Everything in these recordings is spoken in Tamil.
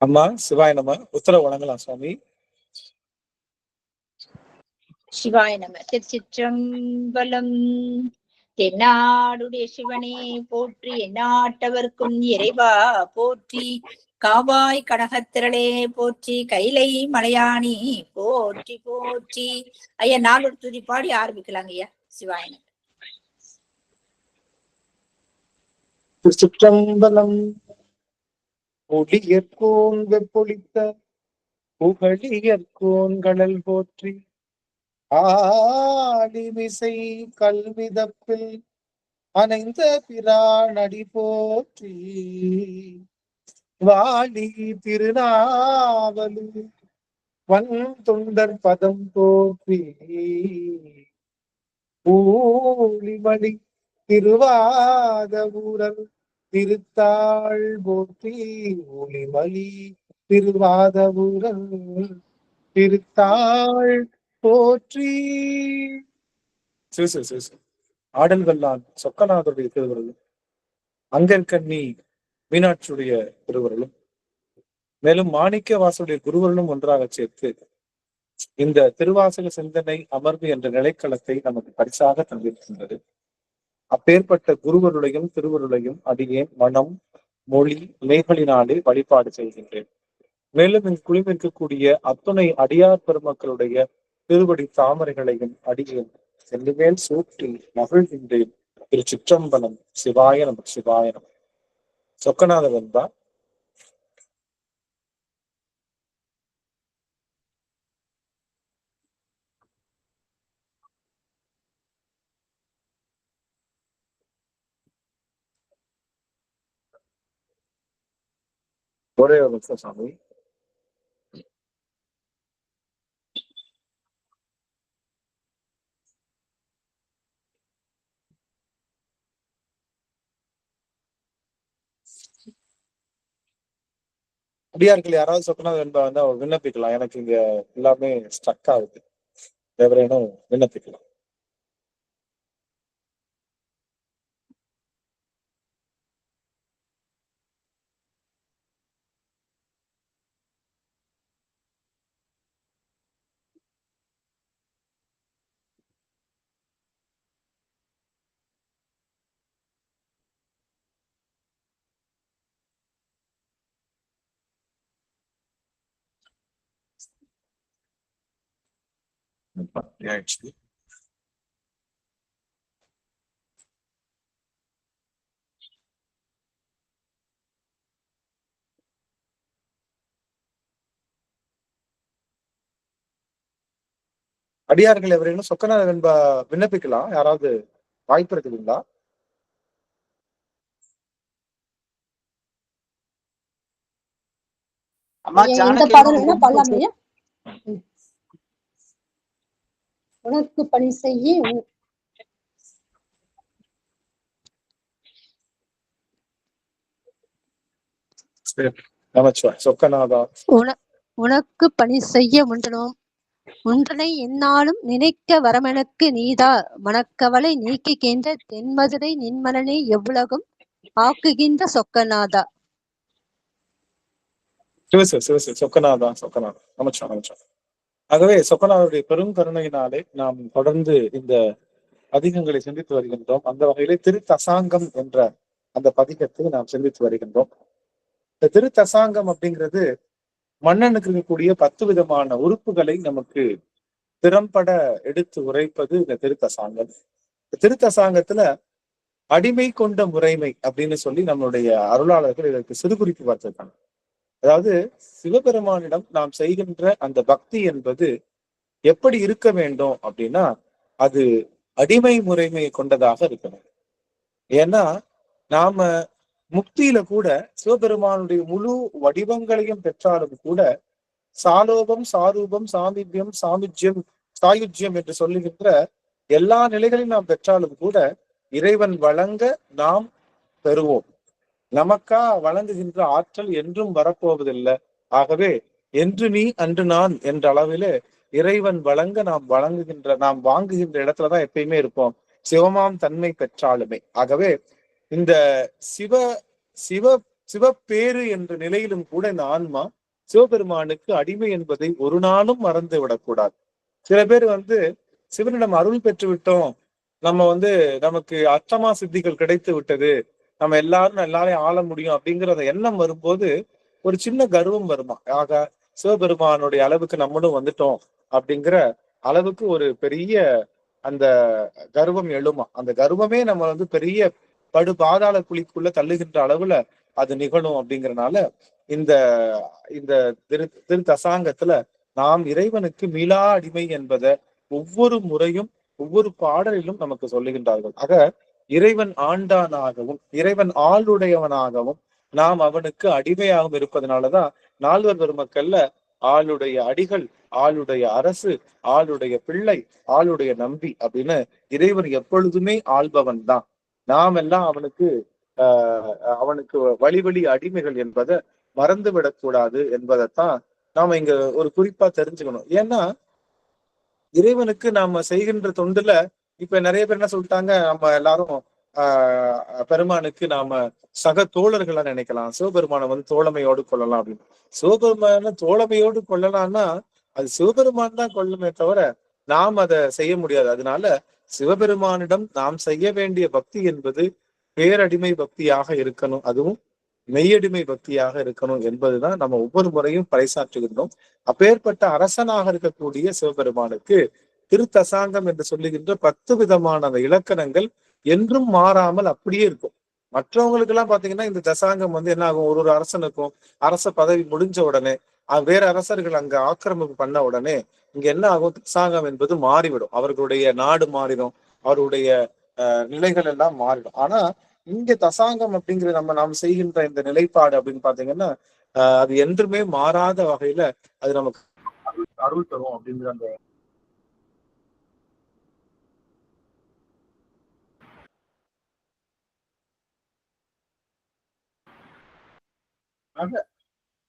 அம்மா சிவாய நம. உத்தரவு வழங்கலாம் சுவாமி. சிவாய நம. திருச்சிற்றம்பலம். தென்னாடுடைய சிவனே போற்றி, எந்நாட்டவர்க்கும் இறைவா போற்றி, காவாய் கனகத்திரளே போற்றி, கைலை மலையாணி போற்றி போற்றி. ஐயா, 4 துதி பாடி ஆரம்பிக்கலாங்க ஐயா. சிவாய நம. திருச்சிற்றம்பலம். ஒளியற்கோன் வெப்பொழித்த புகழியற்கோன் கடல் போற்றி, ஆலிமிசை கல்விதப்பில் அணைந்த பிரானடி போற்றி, வாலி திருநாவலு வன் தொண்டர் பதம் போற்றி, ஊழிமணி திருவாத ஊரல் திருத்தாள் போற்றி, ஒளிமலி திருவாத ஊரல் திருத்தாள் போற்றி. ஆடல் வல்லான் சொக்கநாதருடைய திருவருளும், அங்கற்கண்ணி மீனாட்சியுடைய திருவருளும், மேலும் மாணிக்க வாசனுடைய குருவருளும் ஒன்றாக சேர்த்து இந்த திருவாசக சிந்தனை அமர்வு என்ற நிலைக்களத்தை நமக்கு பரிசாக தந்திருக்கின்றது. அப்பேற்பட்ட குருவருளையும் திருவருளையும் அடியேன் மனம் மொழி மேகளினாலே வழிபாடு செய்கின்றேன். மேலும் இங்கு குழுமிருக்கக்கூடிய அத்துணை அடியார் பெருமக்களுடைய திருவடி தாமரைகளையும் அடியேன் செல்லுமேல் சூட்டி மகிழ்கின்றேன். திருச்சிற்றம்பலம். சிவாய நம. சிவாய நம. சொக்கநாத வென்பா. ஒரே ஒரு நிமிஷம் சாமி. அடியார்கள் யாராவது சொக்கநாத என்பா வந்து அவர் விண்ணப்பிக்கலாம். எனக்கு இங்க எல்லாமே ஸ்ட்ரக் ஆகுது. எவரேனும் விண்ணப்பிக்கலாம். அடியார்கள் எவரேனும் சொக்கநாத வெண்பா விண்ணப்பிக்கலாம். யாராவது வாய்ப்பு இருக்குதுங்களா? உனக்கு பணி செய்ய சொக்கநாதா. உனக்கு பணி செய்ய முன்றனோம், முன்றனை என்னாலும் நினைக்க வரமெனக்கு நீதா, மனக்கவலை நீக்குகின்ற தென்மதுரை நின்மலனை எவ்வுலகும் ஆக்குகின்ற சொக்கநாதா. சொக்கநாதா. சொக்கநாதா. அமைச்சோம் அமைச்சோம். ஆகவே சொக்கநாதருடைய பெரும் கருணையினாலே நாம் தொடர்ந்து இந்த பதிகங்களை சிந்தித்து வருகின்றோம். அந்த வகையிலே திருத்தசாங்கம் என்ற அந்த பதிகத்தை நாம் சிந்தித்து வருகின்றோம். இந்த திருத்தசாங்கம் அப்படிங்கிறது மன்னனுக்கு இருக்கக்கூடிய 10 விதமான உறுப்புகளை நமக்கு திறம்பட எடுத்து உரைப்பது இந்த திருத்தசாங்கம். திருத்தசாங்கத்துல அடிமை கொண்ட முறைமை அப்படின்னு சொல்லி நம்மளுடைய அருளாளர்கள் இதற்கு சிறுகுறிப்பு பார்த்திருக்காங்க. அதாவது சிவபெருமானிடம் நாம் செய்கின்ற அந்த பக்தி என்பது எப்படி இருக்க வேண்டும் அப்படின்னா, அது அடிமை முறைமை கொண்டதாக இருக்கணும். ஏன்னா நாம முக்தியில கூட சிவபெருமானுடைய முழு வடிவங்களையும் பெற்றாலும் கூட சாலோபம் சாரூபம் சாமீபியம் சாமிஜ்யம் சாயுஜ்யம் என்று சொல்லுகின்ற எல்லா நிலைகளையும் நாம் பெற்றாலும் கூட இறைவன் வழங்க நாம் பெறுவோம். நமக்கா வழங்குகின்ற ஆற்றல் என்றும் வரப்போவதில்லை. ஆகவே என்று நீ அன்று நான் என்ற அளவிலே இறைவன் வழங்க நாம் வாங்குகின்ற இடத்துலதான் எப்பயுமே இருப்போம், சிவமாம் தன்மை பெற்றாலுமே. ஆகவே இந்த சிவ சிவப்பேறு என்ற நிலையிலும் கூட இந்த ஆன்மா சிவபெருமானுக்கு அடிமை என்பதை ஒரு நாளும் மறந்து விடக்கூடாது. சில பேர் சிவனிடம் அருள் பெற்று விட்டோம், நம்ம நமக்கு அஷ்டமா சித்திகள் கிடைத்து விட்டது, நம்ம எல்லாரையும் ஆள முடியும் அப்படிங்கிற அந்த எண்ணம் வரும்போது ஒரு சின்ன கர்வம் வருமா. ஆக சிவபெருமானுடைய அளவுக்கு நம்மளும் வந்துட்டோம் அப்படிங்கிற அளவுக்கு ஒரு பெரிய அந்த கர்வம் எழுமா. அந்த கர்வமே நம்ம பெரிய படு பாதாள குழிக்குள்ள தள்ளுகின்ற அளவுல அது நிகழும். அப்படிங்கறனால இந்த இந்த திரு தசாங்கத்துல நாம் இறைவனுக்கு மீளா அடிமை என்பதை ஒவ்வொரு முறையும் ஒவ்வொரு பாடலிலும் நமக்கு சொல்லுகின்றார்கள். ஆக இறைவன் ஆண்டானாகவும் இறைவன் ஆளுடையவனாகவும் நாம் அவனுக்கு அடிமையாகவும் இருப்பதனாலதான் நால்வர் பெருமக்கள்ல ஆளுடைய அடிகள், ஆளுடைய அரசு, ஆளுடைய பிள்ளை, ஆளுடைய நம்பி அப்படின்னு இறைவன் எப்பொழுதுமே ஆள்பவன் தான். நாம் எல்லாம் அவனுக்கு வழி அடிமைகள் என்பதை மறந்து விடக்கூடாது என்பதைத்தான் நாம இங்க ஒரு குறிப்பா தெரிஞ்சுக்கணும். ஏன்னா இறைவனுக்கு நாம செய்கின்ற தொண்டுல இப்ப நிறைய பேர் என்ன சொல்லிட்டாங்க, நம்ம எல்லாரும் பெருமானுக்கு நாம சக தோழர்களா நினைக்கலாம், சிவபெருமானை தோழமையோடு கொள்ளலாம் அப்படின்னு. சிவபெருமான தோழமையோடு கொள்ளலாம்னா அது சிவபெருமான் தான் கொள்ளுமே தவிர நாம் அதை செய்ய முடியாது. அதனால சிவபெருமானிடம் நாம் செய்ய வேண்டிய பக்தி என்பது பேரடிமை பக்தியாக இருக்கணும், அதுவும் மெய்யடிமை பக்தியாக இருக்கணும் என்பதுதான் நம்ம ஒவ்வொரு முறையும் பறைசாற்றுகின்றோம். அப்பேற்பட்ட அரசனாக இருக்கக்கூடிய சிவபெருமானுக்கு திருத்தசாங்கம் என்று சொல்லுகின்ற 10 விதமான அந்த இலக்கணங்கள் என்றும் மாறாமல் அப்படியே இருக்கும். மற்றவங்களுக்கு எல்லாம் பாத்தீங்கன்னா இந்த தசாங்கம் என்ன ஆகும், ஒரு அரசனுக்கும் அரச பதவி முடிஞ்ச உடனே வேற அரசர்கள் அங்க ஆக்கிரமிப்பு பண்ண உடனே இங்க என்ன ஆகும், தசாங்கம் என்பது மாறிவிடும். அவர்களுடைய நாடு மாறிடும், அவருடைய நிலைகள் எல்லாம் மாறிடும். ஆனா இங்க தசாங்கம் அப்படிங்கிற நாம் செய்கின்ற இந்த நிலைப்பாடு அப்படின்னு பாத்தீங்கன்னா அது என்றுமே மாறாத வகையில அது நமக்கு அருள் தரும் அப்படிங்கிற அந்த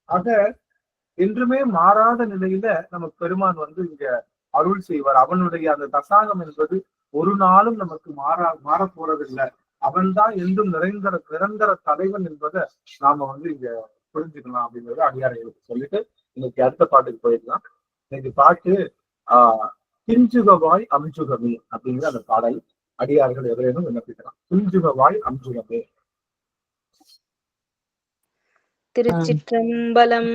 ஆக என்றுமே மாறாத நிலையில நமக்கு பெருமான் இங்க அருள் செய்வார். அவனுடைய அந்த தசாங்கம் என்பது ஒரு நாளும் நமக்கு மாற போறதில்லை. அவன்தான் என்றும் நிரந்தர தலைவன் என்பதை நாம இங்க புரிஞ்சுக்கலாம் அப்படிங்கறது அடியார்களுக்கு சொல்லிட்டு இன்னைக்கு அடுத்த பாட்டுக்கு போயிடலாம். இன்னைக்கு பாட்டு கிஞ்சுகவாய் அம்சுகமே அப்படிங்கிற அந்த பாடல் அடியார்கள் எவரேனும் விண்ணப்பிக்கலாம். கிஞ்சுகவாய் அம்சுகமே. திருச்சிற்றம்பலம்.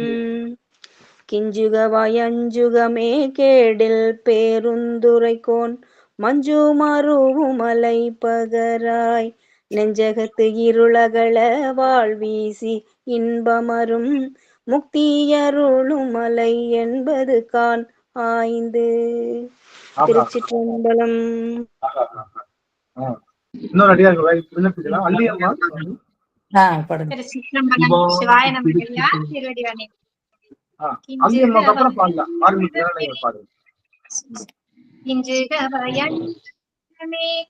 கிஞ்சுகவாய் அஞ்சுகமே கேடில் பேருந்துரைக்கோன் மஞ்சு மருவுமலை பகராய் நெஞ்சகத்து இருளகள வாழ்வீசி இன்பமரும் முக்தியருளுமலை என்பது கான் ஆய்ந்து. திருச்சிற்றம்பலம். இன்னொரு அடியார்கள் விண்ணப்பிக்கலாம். அல்லியம்மா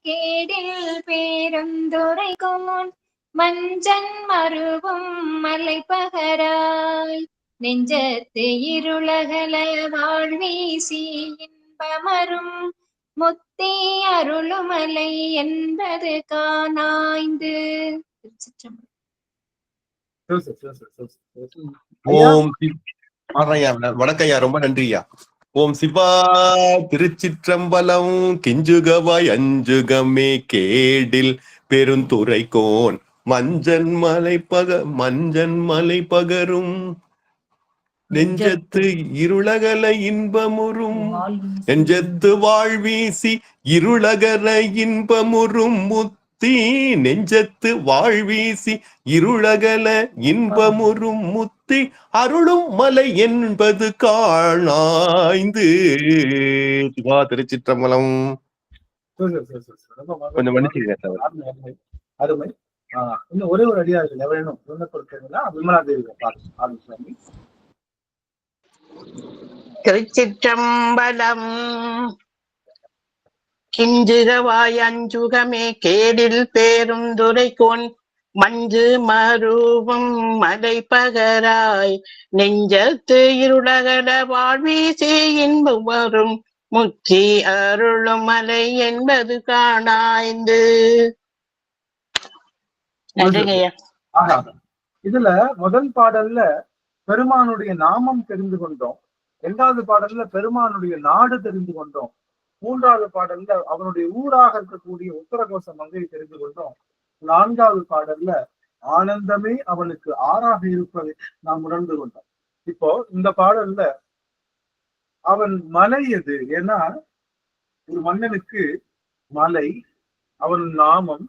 கேடில் பேருந்துரைக்கோன் மஞ்சன் மருவும் மலை பகராய் நெஞ்சத்து இருளகல வாழ்வீசி இன்பமரும் முத்தி அருளுமலை என்பது காணாய்ந்து. ஓம் வணக்கம்யா, ரொம்ப நன்றியா. ஓம் சிவா. திருச்சிற்றம்பலம். கிஞ்சுகவாய் அஞ்சுகமே கேடில் பெருந்துரைக்கோன் மஞ்சன் மலை பகரும் நெஞ்சத்து இருளகல இன்பமுறும் நெஞ்சத்து வாழ்வீசி இருளகல இன்பமுறும் முத்தி நெஞ்சத்து வாழ்வீசி இருளகல இன்பமுறும் முத்தி அருளும் மலை என்பது காணாய்ந்து. சிவா. திருச்சிற்றம்பலம். கொஞ்சம் மன்னிச்சுங்க. அருமை. இன்னும் ஒரே ஒரு அடியார்கள் எவரேனும் விண்ணப்பிக்கிறீங்களா? விமலா தேவி ஆரம்பிச்சாமி. திருச்சிற்றம்பலம். கிஞ்சுகவாய் அஞ்சுகமே கேடில் பேருந்துரைக்கோன் மஞ்சு மருவும் மலை பகராய் நெஞ்சத்து இருளகல வாழ்வீசி இன்பம் வரும் முத்தி அருளும் மலை என்பது காணாய்ந்து. நன்றிங்கய்யா. இதுல முதல் பாடல்ல பெருமானுடைய நாமம் தெரிந்து கொண்டோம், 2வது பாடல்ல பெருமானுடைய நாடு தெரிந்து கொண்டோம், 3வது பாடல்ல அவனுடைய ஊராக இருக்கக்கூடிய உத்தரகோச மங்கை தெரிந்து கொண்டோம், 4வது பாடல்ல ஆனந்தமே அவனுக்கு ஆறாக இருப்பதை நாம் உணர்ந்து கொண்டோம். இப்போ இந்த பாடல்ல அவன் மலை எது? ஏன்னா ஒரு மன்னனுக்கு மலை, அவன் நாமம்,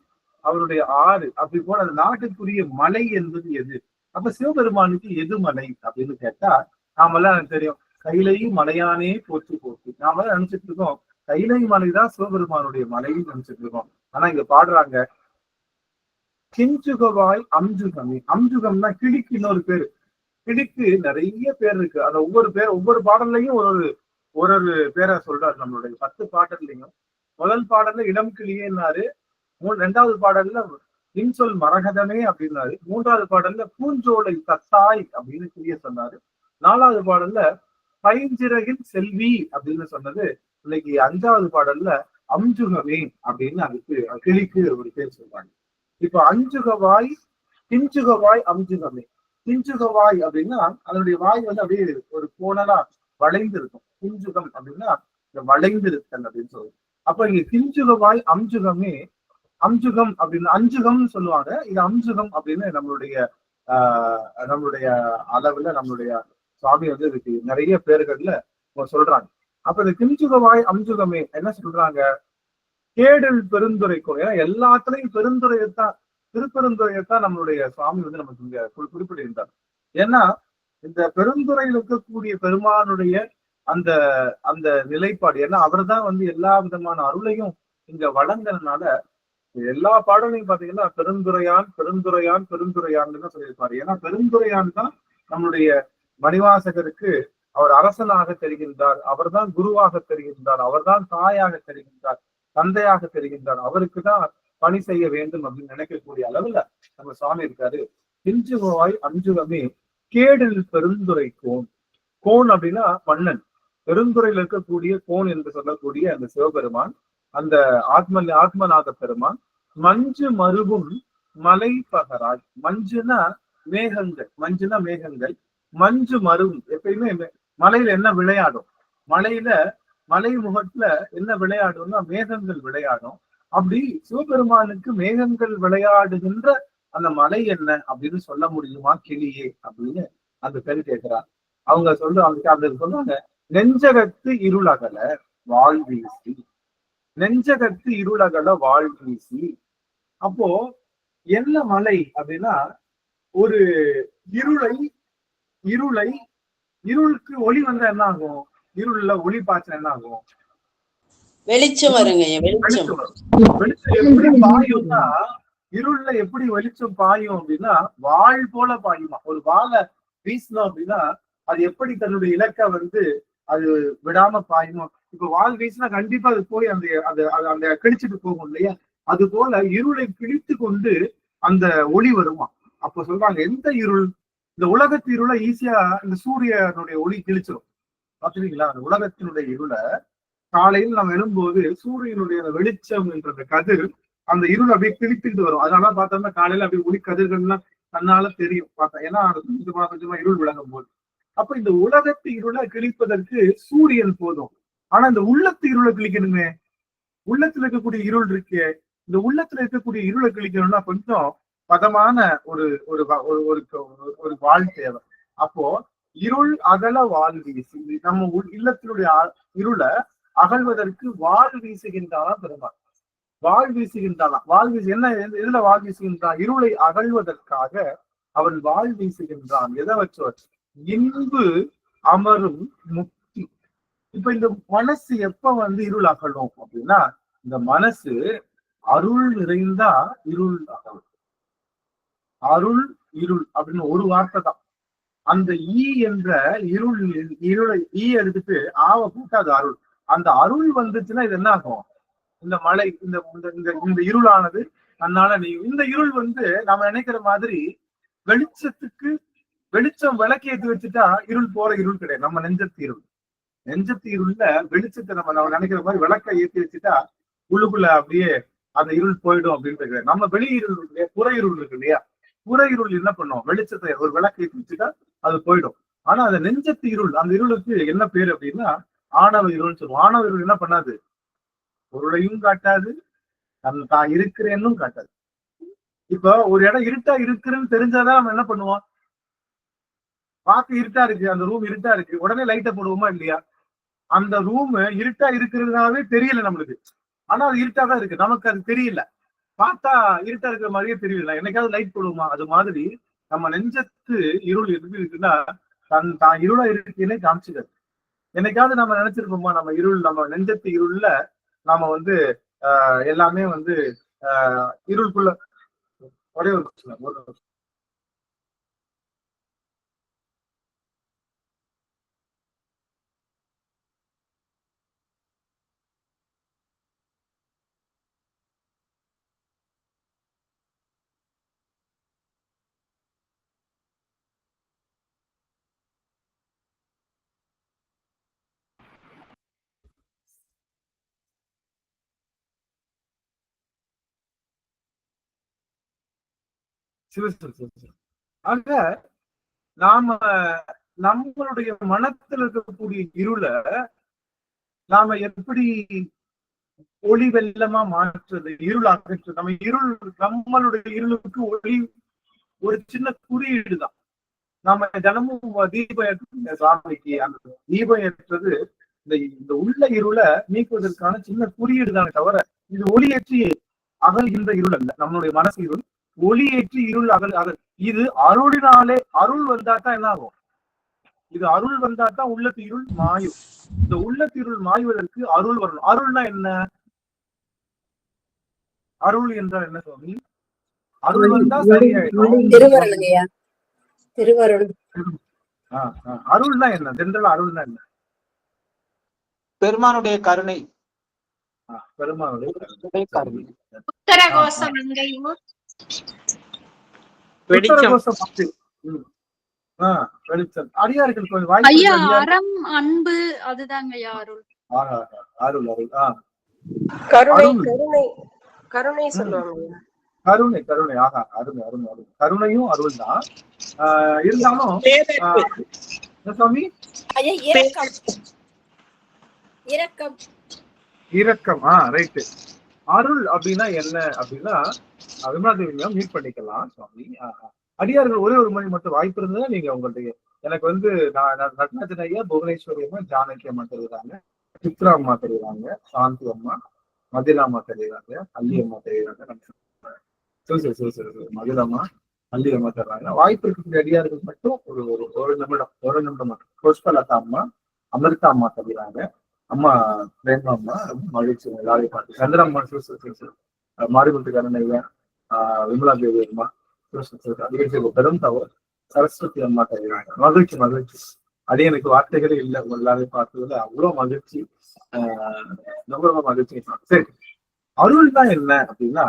அவனுடைய ஆறு, அப்படி போல அந்த நாட்டுக்குரிய மலை என்பது எது? அப்ப சிவபெருமானுக்கு எது மலை அப்படின்னு கேட்டா, நாமெல்லாம் தெரியும், கைலை மலையானே போற்றி போற்றி. நாம எல்லாம் நினைச்சிட்டு இருக்கோம் கைலை மலைதான் சிவபெருமானுடைய மலைன்னு நினைச்சிட்டு இருக்கோம். ஆனா இங்க பாடுறாங்க கிஞ்சுகவாய் அம்ஜுகமே. அம்ஜுகம்னா கிளிக்கு இன்னொரு பேரு. கிளிக்கு நிறைய பேர் இருக்கு. அந்த ஒவ்வொரு பாடல்லையும் ஒரு பேரை சொல்றாரு. நம்மளுடைய 10 பாடல்லையும் முதல் பாடல்ல இளம் கிளியேன்னாரு, 2வது பாடல்ல இன்சொல் மரகதமே அப்படின்னாரு, 3வது பாடல்ல பூஞ்சோலை தத்தாய் அப்படின்னு கிளிய சொன்னாரு, 4வது பாடல்ல பைஞ்சிறகின் செல்வி அப்படின்னு சொன்னது. இன்னைக்கு 5வது பாடல்ல அம்ஜுகமே அப்படின்னு அதுக்கு கிளிக்கு ஒரு பேர் சொல்றாங்க. இப்ப அஞ்சுகவாய் கிஞ்சுகவாய் அம்ஜுகமே. கிஞ்சுகவாய் அப்படின்னா அதனுடைய வாய் வந்து அப்படியே ஒரு கோணலா வளைந்து இருக்கும். கிஞ்சுகம் அப்படின்னா இந்த வளைந்து இருக்கல் அப்படின்னு சொல்லுவோம். அப்ப இங்க கிஞ்சுகவாய் அம்ஜுகமே, அம்ஜுகம் அப்படின்னு அஞ்சுகம்னு சொல்லுவாங்க. இது அம்ஜுகம் அப்படின்னு நம்மளுடைய அளவுல நம்மளுடைய சுவாமி வந்து இதுக்கு நிறைய பேர்கள்ல சொல்றாங்க. அப்ப இந்த கிஞ்சுகவாய் அம்ஜுகமே என்ன சொல்றாங்க? கேடில் பெருந்துரைக்கும். ஏன்னா எல்லாத்துலயும் திருப்பெருந்துறையத்தான் நம்மளுடைய சுவாமி வந்து நமக்கு இங்க குறிப்பிட்டிருந்தார். ஏன்னா இந்த பெருந்துறையில் இருக்கக்கூடிய பெருமானுடைய அந்த அந்த நிலைப்பாடு, ஏன்னா அவர் தான் வந்து எல்லா விதமான அருளையும் இங்க வழங்குறதுனால எல்லா பாடலையும் பாத்தீங்கன்னா பெருந்துரையான் பெருந்துரையான் பெருந்துரையான்னு தான் சொல்லியிருப்பாரு. ஏன்னா பெருந்துரையான் தான் நம்மளுடைய மணிவாசகருக்கு அவர் அரசனாக தெரிகின்றார், அவர் தான் குருவாக தெரிகின்றார், அவர் தான் தாயாக தெரிகின்றார், தந்தையாக தெரிகின்றார், அவருக்கு தான் பணி செய்ய வேண்டும் அப்படின்னு நினைக்கக்கூடிய அளவுல நம்ம சுவாமி இருக்காரு. கிஞ்சுகவாய் அஞ்சுகமே கேடில் பெருந்துரை கோன். கோன் அப்படின்னா மன்னன். பெருந்துறையில் இருக்கக்கூடிய கோன் என்று சொல்லக்கூடிய அந்த சிவபெருமான், அந்த ஆத்மநாத பெருமான். மஞ்சு மருவும் மலை பகராய். மஞ்சுனா மேகங்கள், மஞ்சுனா மேகங்கள். மஞ்சு மருவும் எப்பயுமே மலையில என்ன விளையாடும்? மலை முகத்துல என்ன விளையாடும்னா மேகங்கள் விளையாடும். அப்படி சிவபெருமானுக்கு மேகங்கள் விளையாடுகின்ற அந்த மலை என்ன அப்படின்னு சொல்ல முடியுமா கிளியே அப்படின்னு அந்த பெண் கேட்கிறார். அவங்க சொல்றாங்க நெஞ்சகத்து இருளகல வாழ்வீசி. நெஞ்சகத்து இருளகல வாழ்வீசி. அப்போ என்ன மலை அப்படின்னா ஒரு இருளுக்கு ஒளி வந்தா என்ன ஆகும்? இருள்ல ஒளி பாய்ச்சல் என்ன ஆகும்? வெளிச்சம் வருங்க. வெளிச்சம் எப்படி பாயும்னா, இருள்ல எப்படி வெளிச்சம் பாயும் அப்படின்னா வாள் போல பாயுமா. ஒரு வாழை வீசணும் அப்படின்னா அது எப்படி தன்னுடைய இலக்கை வந்து அது விடாம பாயுமோ. இப்ப வாள் வீசினா கண்டிப்பா அது போய் அந்த கிழிச்சிட்டு போகும் இல்லையா? அது போல இருளை கிழித்து கொண்டு அந்த ஒளி வருமா. அப்ப சொல்றாங்க எந்த இருள்? இந்த உலகத்து இருளை ஈஸியா இந்த சூரியனுடைய ஒளி கிழிச்சிடும். பாத்துறீங்களா? அந்த உலகத்தினுடைய இருளை காலையில் நம்ம எழும்போது சூரியனுடைய வெளிச்சம் என்ற கதிர் அந்த இருள் அப்படியே கிழித்துட்டு வரும். அதனால பார்த்தோம்னா காலையில அப்படியே ஒளி கதிர்கள்லாம் தன்னால தெரியும் பார்த்தா. ஏன்னா கொஞ்சமா இருள் விளங்கும் போது. அப்ப இந்த உலகத்து இருளை கிழிப்பதற்கு சூரியன் போதும். ஆனா இந்த உள்ளத்து இருளை கிழிக்கணுமே. உள்ளத்துல இருக்கக்கூடிய இருள் இருக்கே, இந்த உள்ளத்துல இருக்கக்கூடிய இருளை கிழிக்கணும்னா கொஞ்சம் பதமான ஒரு வாழ் தேவை. அப்போ இருள் அகல வாழ் வீசி. நம்ம இல்லத்தினுடைய இருளை அகழ்வதற்கு வாழ் வீசுகின்றான் பெருமாள். வாழ் வீசுகின்றான். என்ன எதுல வாழ் வீசுகின்றான்? இருளை அகழ்வதற்காக அவன் வாழ் வீசுகின்றான். எதை வச்சு? இன்பு அமரும் முக்தி. இப்ப இந்த மனசு எப்ப வந்து இருள் அகலும் அப்படின்னா, இந்த மனசு அருள் நிறைந்தா இருள் அகலும். அருள் இருள் அப்படின்னு ஒரு வார்த்தை தான். அந்த ஈ என்ற இருளை ஈ எடுத்துட்டு ஆவ போட்டு அது அருள். அந்த அருள் வந்துச்சுன்னா இது என்ன ஆகும்? இந்த மலை இந்த இருளானது தன்னால இந்த இருள் வந்து நாம நினைக்கிற மாதிரி வெளிச்சம் விளக்கேற்றி வச்சுட்டா இருள் போற இருள் கிடையாது. நம்ம நெஞ்சத்து இருள்ல வெளிச்சத்தை நம்ம நினைக்கிற மாதிரி விளக்க ஏற்றி வச்சுட்டா உள்ளுக்குள்ள அப்படியே அந்த இருள் போயிடும் அப்படின்னு கிடையாது. நம்ம வெளி இருள் புற இருள் இருக்கு இல்லையா? புற இருள் என்ன பண்ணும், வெளிச்சத்தை ஒரு விளக்கை வச்சுட்டா அது போயிடும். ஆனா அந்த நெஞ்சத்து இருள், அந்த இருளுக்கு என்ன பேரு அப்படின்னா ஆணவ இருள்னு சொல்லுவோம். ஆணவ இருள் என்ன பண்ணாது, பொருளையும் காட்டாது, தான் இருக்கிறேன்னு காட்டாது. இப்ப ஒரு இடம் இருட்டா இருக்குன்னு தெரிஞ்சாதான் நம்ம என்ன பண்ணுவோம், பார்க்க இருட்டா இருக்கு, அந்த ரூம் இருட்டா இருக்கு, உடனே லைட்டை போடுவோமா இல்லையா? அந்த ரூம் இருட்டா இருக்கிறதுனாவே தெரியல நம்மளுக்கு, ஆனா அது இருட்டா தான் இருக்கு, நமக்கு அது தெரியல, பார்த்தா இருட்டா இருக்கிற மாதிரியே தெரியல, என்னைக்காவது லைட் போடுவோமா? அது மாதிரி நம்ம நெஞ்சத்து இருள் எப்படி இருக்குன்னா தான் இருளா இருக்குன்னே காமிச்சுக்காது. என்னைக்காவது நம்ம நினைச்சிருப்போமா நம்ம இருள், நம்ம நெஞ்சத்து இருள்ல நாம வந்து எல்லாமே வந்து இருளுக்குள்ள ஒரே ஒரு ஆக நாம நம்மளுடைய மனத்துல இருக்கக்கூடிய இருளை நாம எப்படி ஒளி வெள்ளமா மாற்றுறது, இருள் அகற்று. நம்ம இருள், நம்மளுடைய இருளுக்கு ஒளி ஒரு சின்ன குறியீடு தான். நாம தினமும் தீபம் ஏற்ற சாமிக்கு அந்த தீபம் ஏற்றது இந்த உள்ள இருளை நீக்குவதற்கான சின்ன குறியீடு தானே தவிர இது ஒளியேற்றி அகல்கின்ற இருள் அல்ல. நம்மளுடைய மனசு இருள் ஒளியேற்றி இருள் அகல். இது அருளினாலே, அருள் வந்தா தான் என்ன ஆகும், இது அருள் வந்தா தான் உள்ளத்து இருள் மாயும். இந்த உள்ளத்து இருள் மாய்வதற்கு அருள் வரணும். அருள்னா என்ன, அருள் என்றால் என்ன சுவாமி? அருள் வந்தா சரியாயிடும். அருள்னா என்ன, ஜென்ரலா அருள்னா என்ன? பெருமானுடைய கருணை. பெருமானுடைய கருணை. அடியார்கள் அறம் அன்பு அதுதாங்க அருள். அருள் அருள் கருணை கருணை கருணை சொல்லுவாங்க. கருணை கருணை ஆகா, அருமை அருமை அருமை. கருணையும் அருள் தான். இருந்தாலும் சுவாமி இரக்கம். ரைட்டு. அருள் அப்படின்னா என்ன அப்படின்னா விமலாதேவி மீட் பண்ணிக்கலாம் சுவாமி. அடியார்கள் ஒரே ஒரு மணி மட்டும் வாய்ப்பு இருந்ததுன்னா நீங்க உங்கள்ட்ட எனக்கு வந்து நடராஜன் ஐயா, புவனேஸ்வரி அம்மா, ஜானகி அம்மா தெரியுறாங்க, சித்ரா அம்மா தெரியுறாங்க, சாந்தி அம்மா, மதிலா அம்மா தெரியுறாங்க, அல்லி அம்மா தெரியுறாங்க, மதிலம்மா அல்லி அம்மா தர்றாங்க. வாய்ப்பு இருக்கக்கூடிய அடியார்கள் மட்டும் ஒரு நிமிடம் மட்டும். புஷ்பலதா அம்மா, அமிர்தா அம்மா தெரியுறாங்க, அம்மா பிரேமா அம்மா, மகிழ்ச்சி எல்லாரையும் பார்த்து, சந்திரம்மா, மாரிமுத்து கருணையா, விமலா தேவி அம்மா, பெரும் தவறு, சரஸ்வதி அம்மா தெரியுறாங்க. மகிழ்ச்சி மகிழ்ச்சி. அது எனக்கு வார்த்தைகளே இல்லை, எல்லாரையும் பார்த்ததுல அவ்வளவு மகிழ்ச்சி, ரொம்ப ரொம்ப மகிழ்ச்சி. சரி, அருள் தான் என்ன அப்படின்னா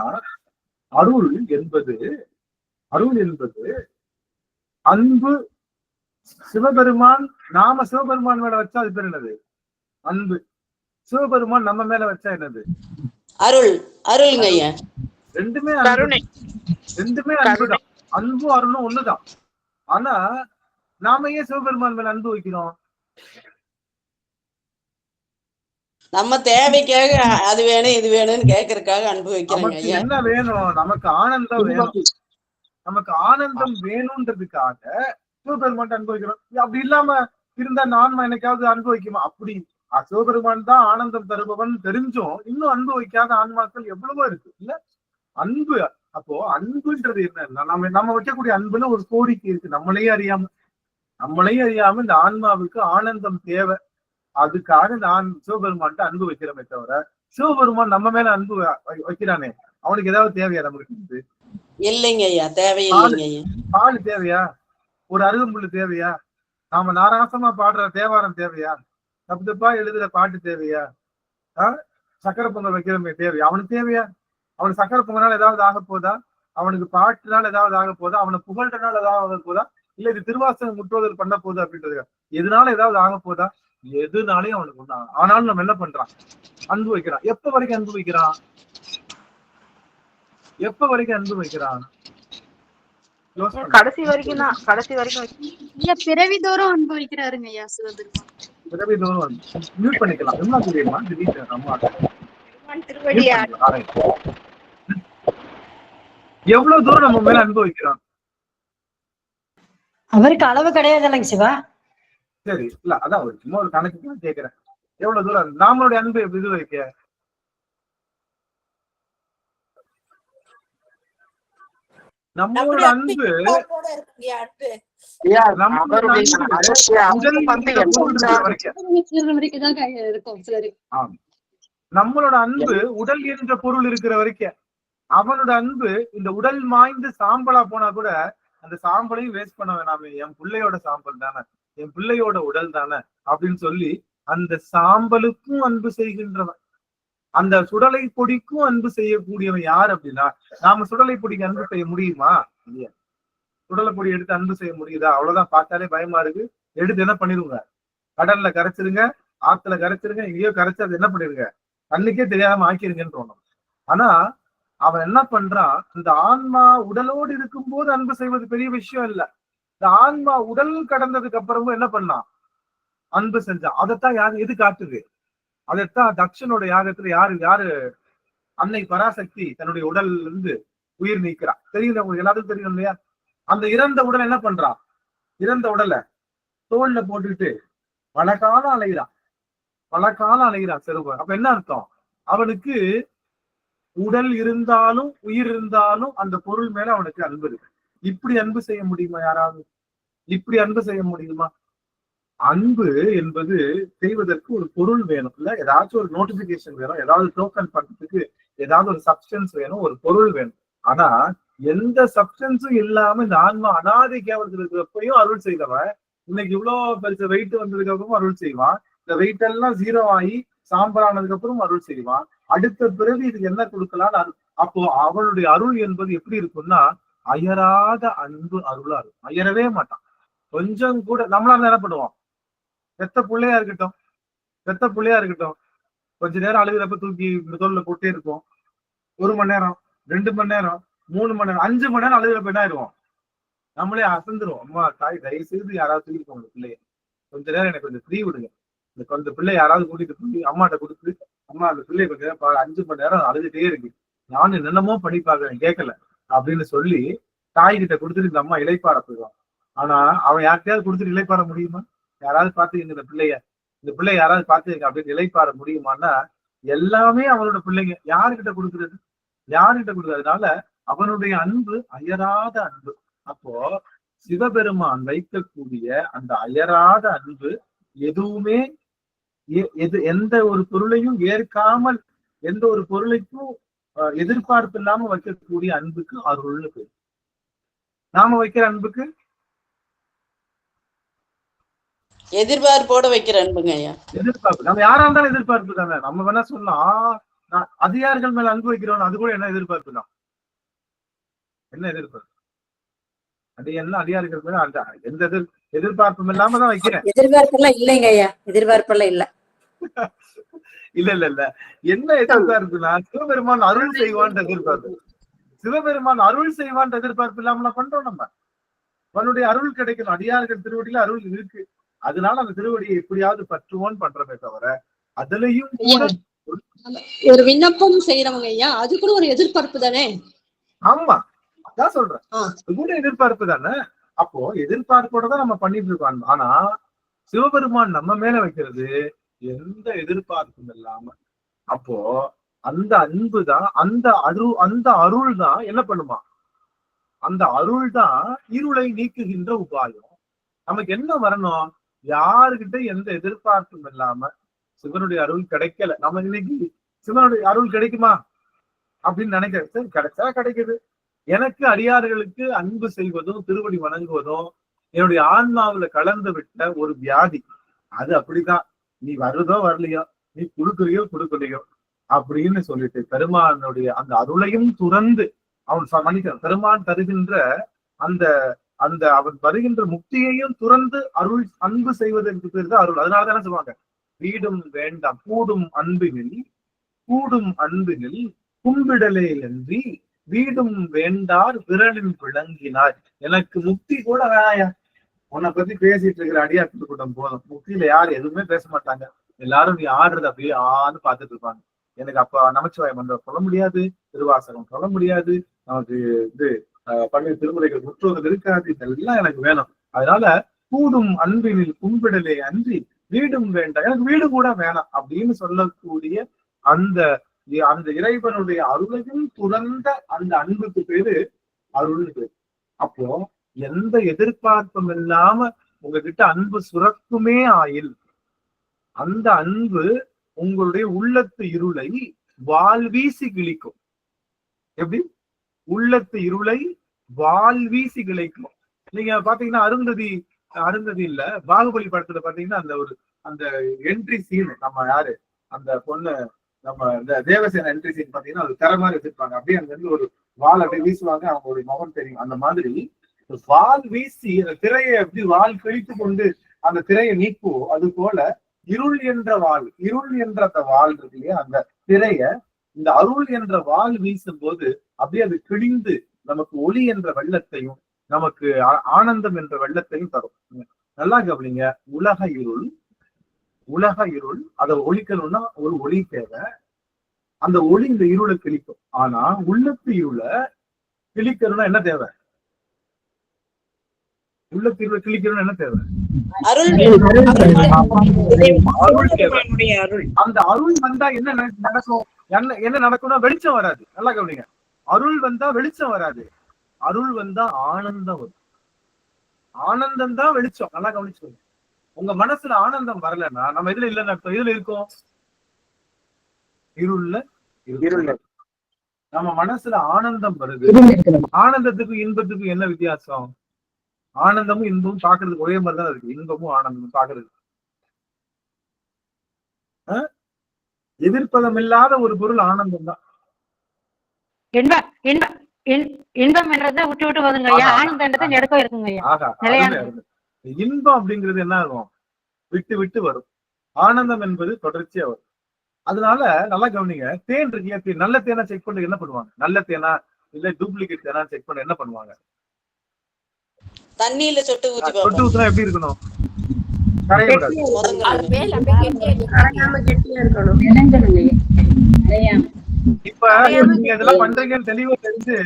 அருள் என்பது அன்பு. சிவபெருமான், நாம சிவபெருமான் மேல வச்சா அது பேர் என்னது, அன்பு. சிவபெருமான் நம்ம மேல வச்சா என்னது, அருள். அருள்ங்க ஐயா. ரெண்டுமே அன்புதான். அன்பும் அருளும் ஒண்ணுதான். ஆனா நாம ஏன் சிவபெருமான் மேல அன்பு வைக்கிறோம்? நம்ம தேவைக்காக அது வேணும் இது வேணும்னு கேட்கறதுக்காக அன்பு வைக்கிறோம். என்ன வேணும், நமக்கு ஆனந்தம் வேணும். நமக்கு ஆனந்தம் வேணும்ன்றதுக்காக சிவபெருமான் அனுபவிக்கிறோம். அப்படி இல்லாம இருந்தா நான்மா என்னைக்காவது அனுபவிக்குமா? அப்படி சிவபெருமான் தான் ஆனந்தம் தருபவன் தெரிஞ்சும் இன்னும் அனுபவிக்காத ஆன்மாக்கள் எவ்வளவோ இருக்கு இல்ல. அன்பு, அப்போ அன்புன்றது என்ன, நம்ம வைக்கக்கூடிய அன்புல ஒரு கோரிக்கை இருக்கு. நம்மளையே அறியாம இந்த ஆன்மாவுக்கு ஆனந்தம் தேவை. அதுக்காக நான் சிவபெருமான்ட்ட அன்பு வைக்கிறோமே தவிர சிவபெருமான் நம்ம மேல அன்பு வைக்கிறானே, அவனுக்கு ஏதாவது தேவையா நமக்கு? இல்லைங்க ஐயா, தேவையில்லைங்க ஐயா. பால் தேவையா? ஒரு அருகம்புல்லு தேவையா? நாம நாராசமா பாடுற தேவாரம் தேவையா? தப்பு தப்பா எழுதுற பாட்டு தேவையா? சக்கரை பொங்கல் வைக்கிறமே தேவையா? அவனுக்கு தேவையா? அவனுக்கு சக்கரை பொங்கல்னால ஏதாவது ஆக போதா? அவனுக்கு பாட்டுனால ஏதாவது ஆக போதா? அவனை புகழ்றனால ஏதாவது ஆக போதா? இல்ல இது திருவாசகம் முற்றுவதல் பண்ண போகுது அப்படின்றது எதனால ஏதாவது ஆக போதா? எதுனாலையும் அவனுக்கு ஒண்ணு. ஆனாலும் நம்ம என்ன பண்றான், அன்பு வைக்கிறான். எப்ப வரைக்கும் அன்பு வைக்கிறான்? க்ளோஸ் பண்ணு. கடைசி வரைக்கும் தான், கடைசி வரைக்கும் ஐயா பிறவிதோறும் அனுபவிக்கிறாருங்க ஐயா சிவபெருமான். பிறவி தோறும் வந்து மியூட் பண்ணிக்கலாம். என்ன தெரியுமா திடீர்னு நம்ம திருவடியா எவ்வளவு தூரம் நம்ம மேல அனுபவிக்கிறோம். அவருக்கு அளவு கிடையாது இல்லைங்க சிவா. சரி இல்ல அதான் ஒரு சும்மா ஒரு கணக்கு தான் கேக்குறேன். எவ்வளவு தூரம் நம்மளுடைய அன்பு இது வைக்க நம்மளோட அன்பு நம்மளோட அன்பு உடல் என்ற பொருள் இருக்கிற வரைக்கும், அவனோட அன்பு இந்த உடல் மாய்ந்து சாம்பலா போனா கூட அந்த சாம்பலையும் வேஸ்ட் பண்ண வேணாமே, என் பிள்ளையோட சாம்பல் தானே, என் பிள்ளையோட உடல் தானே அப்படின்னு சொல்லி அந்த சாம்பலுக்கும் அன்பு செய்கின்றவன், அந்த சுடலை பொடிக்கும் அன்பு செய்யக்கூடியவன் யார் அப்படின்னா, நாம சுடலை பொடிக்கு அன்பு செய்ய முடியுமா? இல்லையா. சுடலை பொடி எடுத்து அன்பு செய்ய முடியுதா? அவ்வளவுதான், பார்த்தாலே பயமா இருக்கு. எடுத்து என்ன பண்ணிருங்க, கடல்ல கரைச்சிருங்க, ஆத்துல கரைச்சிருங்க, எங்கேயோ கரைச்சு அது என்ன பண்ணிருங்க, கண்ணுக்கே தெரியாம ஆக்கிருங்கன்னு தோணும். ஆனா அவன் என்ன பண்றான், இந்த ஆன்மா உடலோடு இருக்கும் போது அன்பு செய்வது பெரிய விஷயம் இல்ல, இந்த ஆன்மா உடல் கடந்ததுக்கு அப்புறமும் என்ன பண்ணான், அன்பு செஞ்சான். அதைத்தான் யாரு எது காட்டுது, அதைத்தான் தக்ஷனோட யாகத்துல யாரு அன்னை பராசக்தி தன்னுடைய உடல்ல இருந்து உயிர் நீக்கிறா. தெரியுது உங்களுக்கு எல்லாத்துக்கும் தெரியும் இல்லையா. அந்த இறந்த உடல் என்ன பண்றான், இறந்த உடலை தோல்ல போட்டுட்டு பல காலம் அலைகிறான் செருவன். அப்ப என்ன அர்த்தம், அவனுக்கு உடல் இருந்தாலும் உயிர் இருந்தாலும் அந்த பொருள் மேல அவனுக்கு அன்பு இருக்கு. இப்படி அன்பு செய்ய முடியுமா யாராவது? இப்படி அன்பு செய்ய முடியுமா? அன்பு என்பது செய்வதற்கு ஒரு பொருள் வேணும், இல்ல ஏதாச்சும் ஒரு நோட்டிபிகேஷன் வேணும், ஏதாவது டோக்கன் பண்றதுக்கு ஏதாவது ஒரு சப்ஸ்டன்ஸ் வேணும், ஒரு பொருள் வேணும். ஆனா எந்த சப்ஸ்டன்ஸும் இல்லாம இந்த ஆன்மா அனாதை கேவலத்தில் இருக்கிறப்பையும் அருள் செய்தவன் இன்னைக்கு இவ்வளவு பெருச வெயிட் வந்ததுக்கு அப்புறமும் அருள் செய்வான். இந்த வெயிட் எல்லாம் ஜீரோ ஆகி சாம்பலானதுக்கு அப்புறம் அருள் செய்வான். அடுத்த பிறகு இதுக்கு என்ன கொடுக்கலான்னு அப்போ அவனுடைய அருள் என்பது எப்படி இருக்கும்னா, அயராத அன்பு அருளா இருக்கும். அயரவே மாட்டான் கொஞ்சம் கூட. நம்மளால என்ன பண்ணுவோம், பெத்த பிள்ளையா இருக்கட்டும் கொஞ்ச நேரம் அழுகிறப்ப தூக்கி தோல்ல போட்டே இருக்கும். 1 மணி நேரம் 2 மணி நேரம் 3 மணி நேரம் 5 மணி நேரம் அழுகிறப்ப என்ன ஆயிடுவோம், நம்மளே அசந்துருவோம். அம்மா தாய் தயவு செய்து யாராவது தூக்கிட்டு போங்க பிள்ளைய, கொஞ்ச நேரம் எனக்கு கொஞ்சம் ஃப்ரீ விடுங்க, இந்த பிள்ளை யாராவது கூட்டிட்டு போய் அம்மாட்ட கொடுத்து, அம்மா அந்த பிள்ளைய கொஞ்ச நேரம் 5 மணி நேரம் அழுதுட்டே இருக்கு, நானும் என்னென்னமோ பண்ணி பாக்குறேன் கேட்கல அப்படின்னு சொல்லி தாய்கிட்ட கொடுத்துட்டு இந்த அம்மா இளைப்பாற போயிடுவான். ஆனா அவன் யார்கிட்டயாவது கொடுத்துட்டு இளைப்பாற முடியுமா? யாராவது பார்த்துக்கங்க இந்த பிள்ளை யாராவது பார்த்துக்கங்க அப்படின்னு இளைப்பாற முடியுமான்னா, எல்லாமே அவனோட பிள்ளைங்க. யாருக்கிட்ட கொடுக்குறது? அதனால அவனுடைய அன்பு அயராத அன்பு. அப்போ சிவபெருமான் வைக்கக்கூடிய அந்த அயராத அன்பு எதுவுமே எந்த ஒரு பொருளையும் ஏற்காமல், எந்த ஒரு பொருளைக்கும் எதிர்பார்ப்பு இல்லாம வைக்கக்கூடிய அன்புக்கு அருள்னு பேர். நாம வைக்கிற அன்புக்கு எதிர்பார்ப்போட வைக்கிற அன்புங்க ஐயா. எதிர்பார்ப்பு நம்ம யாரா இருந்தாலும் எதிர்பார்ப்பு தானே. நம்ம வேணா சொல்லலாம் அதிகாரிகள் மேல அன்பு வைக்கிறோம், அது கூட என்ன எதிர்பார்ப்பு தான். என்ன எதிர்பார்ப்பு? அது என்ன அதிகாரிகள் மேல அந்த எந்த எதிர்பார்ப்பும் இல்லாம தான் வைக்கிறேன். எதிர்பார்ப்பெல்லாம் இல்லைங்க ஐயா, எதிர்பார்ப்பெல்லாம் இல்ல. இல்ல என்ன எதிர்பார்ப்புனா, சிவபெருமான் அருள் செய்வான்ற எதிர்பார்ப்பு. சிவபெருமான் அருள் செய்வான்ற எதிர்பார்ப்பு இல்லாம பண்றோம். நம்ம அவனுடைய அருள் கிடைக்கணும். அடியார்கள் திருவடியில அருள் இருக்கு, அதனால அந்த திருவடியை எப்படியாவது பற்றுவோன்னு பண்றமே தவிர அதுலயும் கூட ஒரு விண்ணப்பம் செய்யறவங்க ஐயா, அது கூட ஒரு எதிர்பார்ப்பு தானே. ஆமா அதான் சொல்றேன், அது கூட எதிர்பார்ப்பு தானே. அப்போ எதிர்பார்ப்போட தான் நம்ம பண்ணிட்டு இருக்கோம். ஆனா சிவபெருமான் நம்ம மேல வைக்கிறது எந்த எதிர்பார்ப்பும் இல்லாம. அப்போ அந்த அன்பு தான், அந்த அருள் தான் என்ன பண்ணுமா, அந்த அருள் தான் இருளை நீக்குகின்ற உபாயம். நமக்கு என்ன வரணும், யாருக்கிட்ட எந்த எதிர்பார்ப்பும் இல்லாம சிவனுடைய அருள் கிடைக்கல. நம்ம இன்னைக்கு சிவனுடைய அருள் கிடைக்குமா அப்படின்னு நினைக்கிறேன். சரி கிடைச்சா கிடைக்குது. எனக்கு அடியார்களுக்கு அன்பு செய்வதும் திருவடி வணங்குவதும் என்னுடைய ஆன்மாவில கலந்து விட்ட ஒரு வியாதி. அது அப்படிதான், நீ வருதோ வரலையோ, நீ கொடுக்கலையோ அப்படின்னு சொல்லிட்டு பெருமானுடைய அந்த அருளையும் துறந்து அவன் மன்னிக்கிறான். பெருமான் தருகின்ற அந்த அந்த அவன் வருகின்ற முக்தியையும் துறந்து அருள் அன்பு செய்வதற்கு பேர் தான் அருள். அதனாலதானே சொல்லுவாங்க, வீடும் வேண்டாம் கூடும் அன்பினில் கும்பிடலே அன்றி வீடும் வேண்டார் விரலின் விளங்கினார். எனக்கு முக்தி கூட வேணாயா, உன்னை பத்தி பேசிட்டு இருக்கிற அடியாட்டு கூட்டம் போதும். முக்தியில யாரும் எதுவுமே பேச மாட்டாங்க, எல்லாரும் நீ ஆடுறது அப்படியே ஆன்னு பார்த்துட்டு இருப்பாங்க. எனக்கு அப்ப நமச்சிவாய மந்திரம் சொல்ல முடியாது, திருவாசகம் சொல்ல முடியாது, நமக்கு இது பல்வேறு திருமுறைகள் முற்றுவது இருக்காது, இதெல்லாம் எனக்கு வேணும். அதனால கூடும் அன்பினில் கும்பிடலே அன்றி வீடும் வேண்டாம், எனக்கு வீடு கூட வேணாம் அப்படின்னு சொல்லக்கூடிய அந்த அந்த இறைவனுடைய அருளையும் துறந்த அந்த அன்புக்கு பேரு அருள்னு பேரு. அப்போ எந்த எதிர்பார்ப்பும் இல்லாம உங்ககிட்ட அன்பு சுரக்குமே ஆயில், அந்த அன்பு உங்களுடைய உள்ளத்து இருளை வாழ்வீசி கிழிக்கும். எப்படி? உள்ளத்து இருளை வாழ்வீசி கிழிக்கும். நீங்க பாத்தீங்கன்னா அருந்ததி இல்ல, பாகுபலி படத்துல பாத்தீங்கன்னா அந்த என்ட்ரி சீன், நம்ம யாரு அந்த பொண்ணு, நம்ம இந்த தேவசேன என்ட்ரி சீன் பாத்தீங்கன்னா அது தர மாதிரி வச்சிருப்பாங்க. அப்படியே அங்க இருந்து ஒரு வால் அப்படியே வீசுவாங்க, அவங்களுடைய முகம் தெரியும். அந்த மாதிரி வால் வீசி அந்த திரையை எப்படி வால் கிழித்து கொண்டு அந்த திரையை நீக்குவோ, அது போல இருள் என்ற அந்த வால் இருக்கு இல்லையா, அந்த திரைய இந்த அருள் என்ற வால் வீசும் போது அப்படியே அது கிழிந்து நமக்கு ஒளி என்ற வெள்ளத்தையும் நமக்கு ஆனந்தம் என்ற வெள்ளத்தையும் தரும். நல்லா கவனிங்க, உலக இருள் அதை ஒழிக்கணும்னா ஒரு ஒளி தேவை. அந்த ஒளி இந்த இருளை கிழிக்கும். ஆனா உள்ளத்து இருளை கிழிக்கணும்னா என்ன தேவை? உள்ளத்து இருளை கிழிக்கணும்னா என்ன தேவை? அந்த அருள் வந்தா என்ன நடக்கும்? என்ன நடக்கும்னா வெளிச்சம் வராது. நல்லா கவனிங்க, அருள் வந்தா வெளிச்சம் வராது, அருள் வந்தா ஆனந்தம் வரும். ஆனந்தம் தான் வெளிச்சம். நல்லா கவனிச்சு, உங்க மனசுல ஆனந்தம் வரலன்னா நம்ம இதுல இல்லைன்னு அர்த்தம். இதுல இருக்கோம் இருள்ல. நம்ம மனசுல ஆனந்தம் வருது. ஆனந்தத்துக்கும் இன்பத்துக்கும் என்ன வித்தியாசம்? ஆனந்தமும் இன்பமும் பாக்குறதுக்கு ஒரே மாதிரிதான் இருக்கு. இன்பமும் ஆனந்தமும் பாக்குறது எதிர்ப்பதம் இல்லாத ஒரு பொருள் ஆனந்தம் தான். இன்பம் என்றதை விட்டு விட்டு வருங்க ஐயா, ஆனந்தம் நெடுக்க இருக்குங்க ஐயா. இன்பம் அப்படிங்கிறது என்ன ஆகும்? விட்டு விட்டு வரும். ஆனந்தம் என்பது தொடர்ச்சியா வரும். அதனால நல்லா கவனிங்க, தேன் இருக்கு, நல்ல தேனா செக் பண்ண என்ன பண்ணுவாங்க? நல்ல தேனா இல்ல டூப்ளிகேட் தேனா செக் பண்ண என்ன பண்ணுவாங்க? தண்ணியில சொட்டு ஊத்துனா எப்படி இருக்கணும்? இப்ப நீங்க இதெல்லாம் பண்றீங்கன்னு தெளிவா தெரிஞ்சு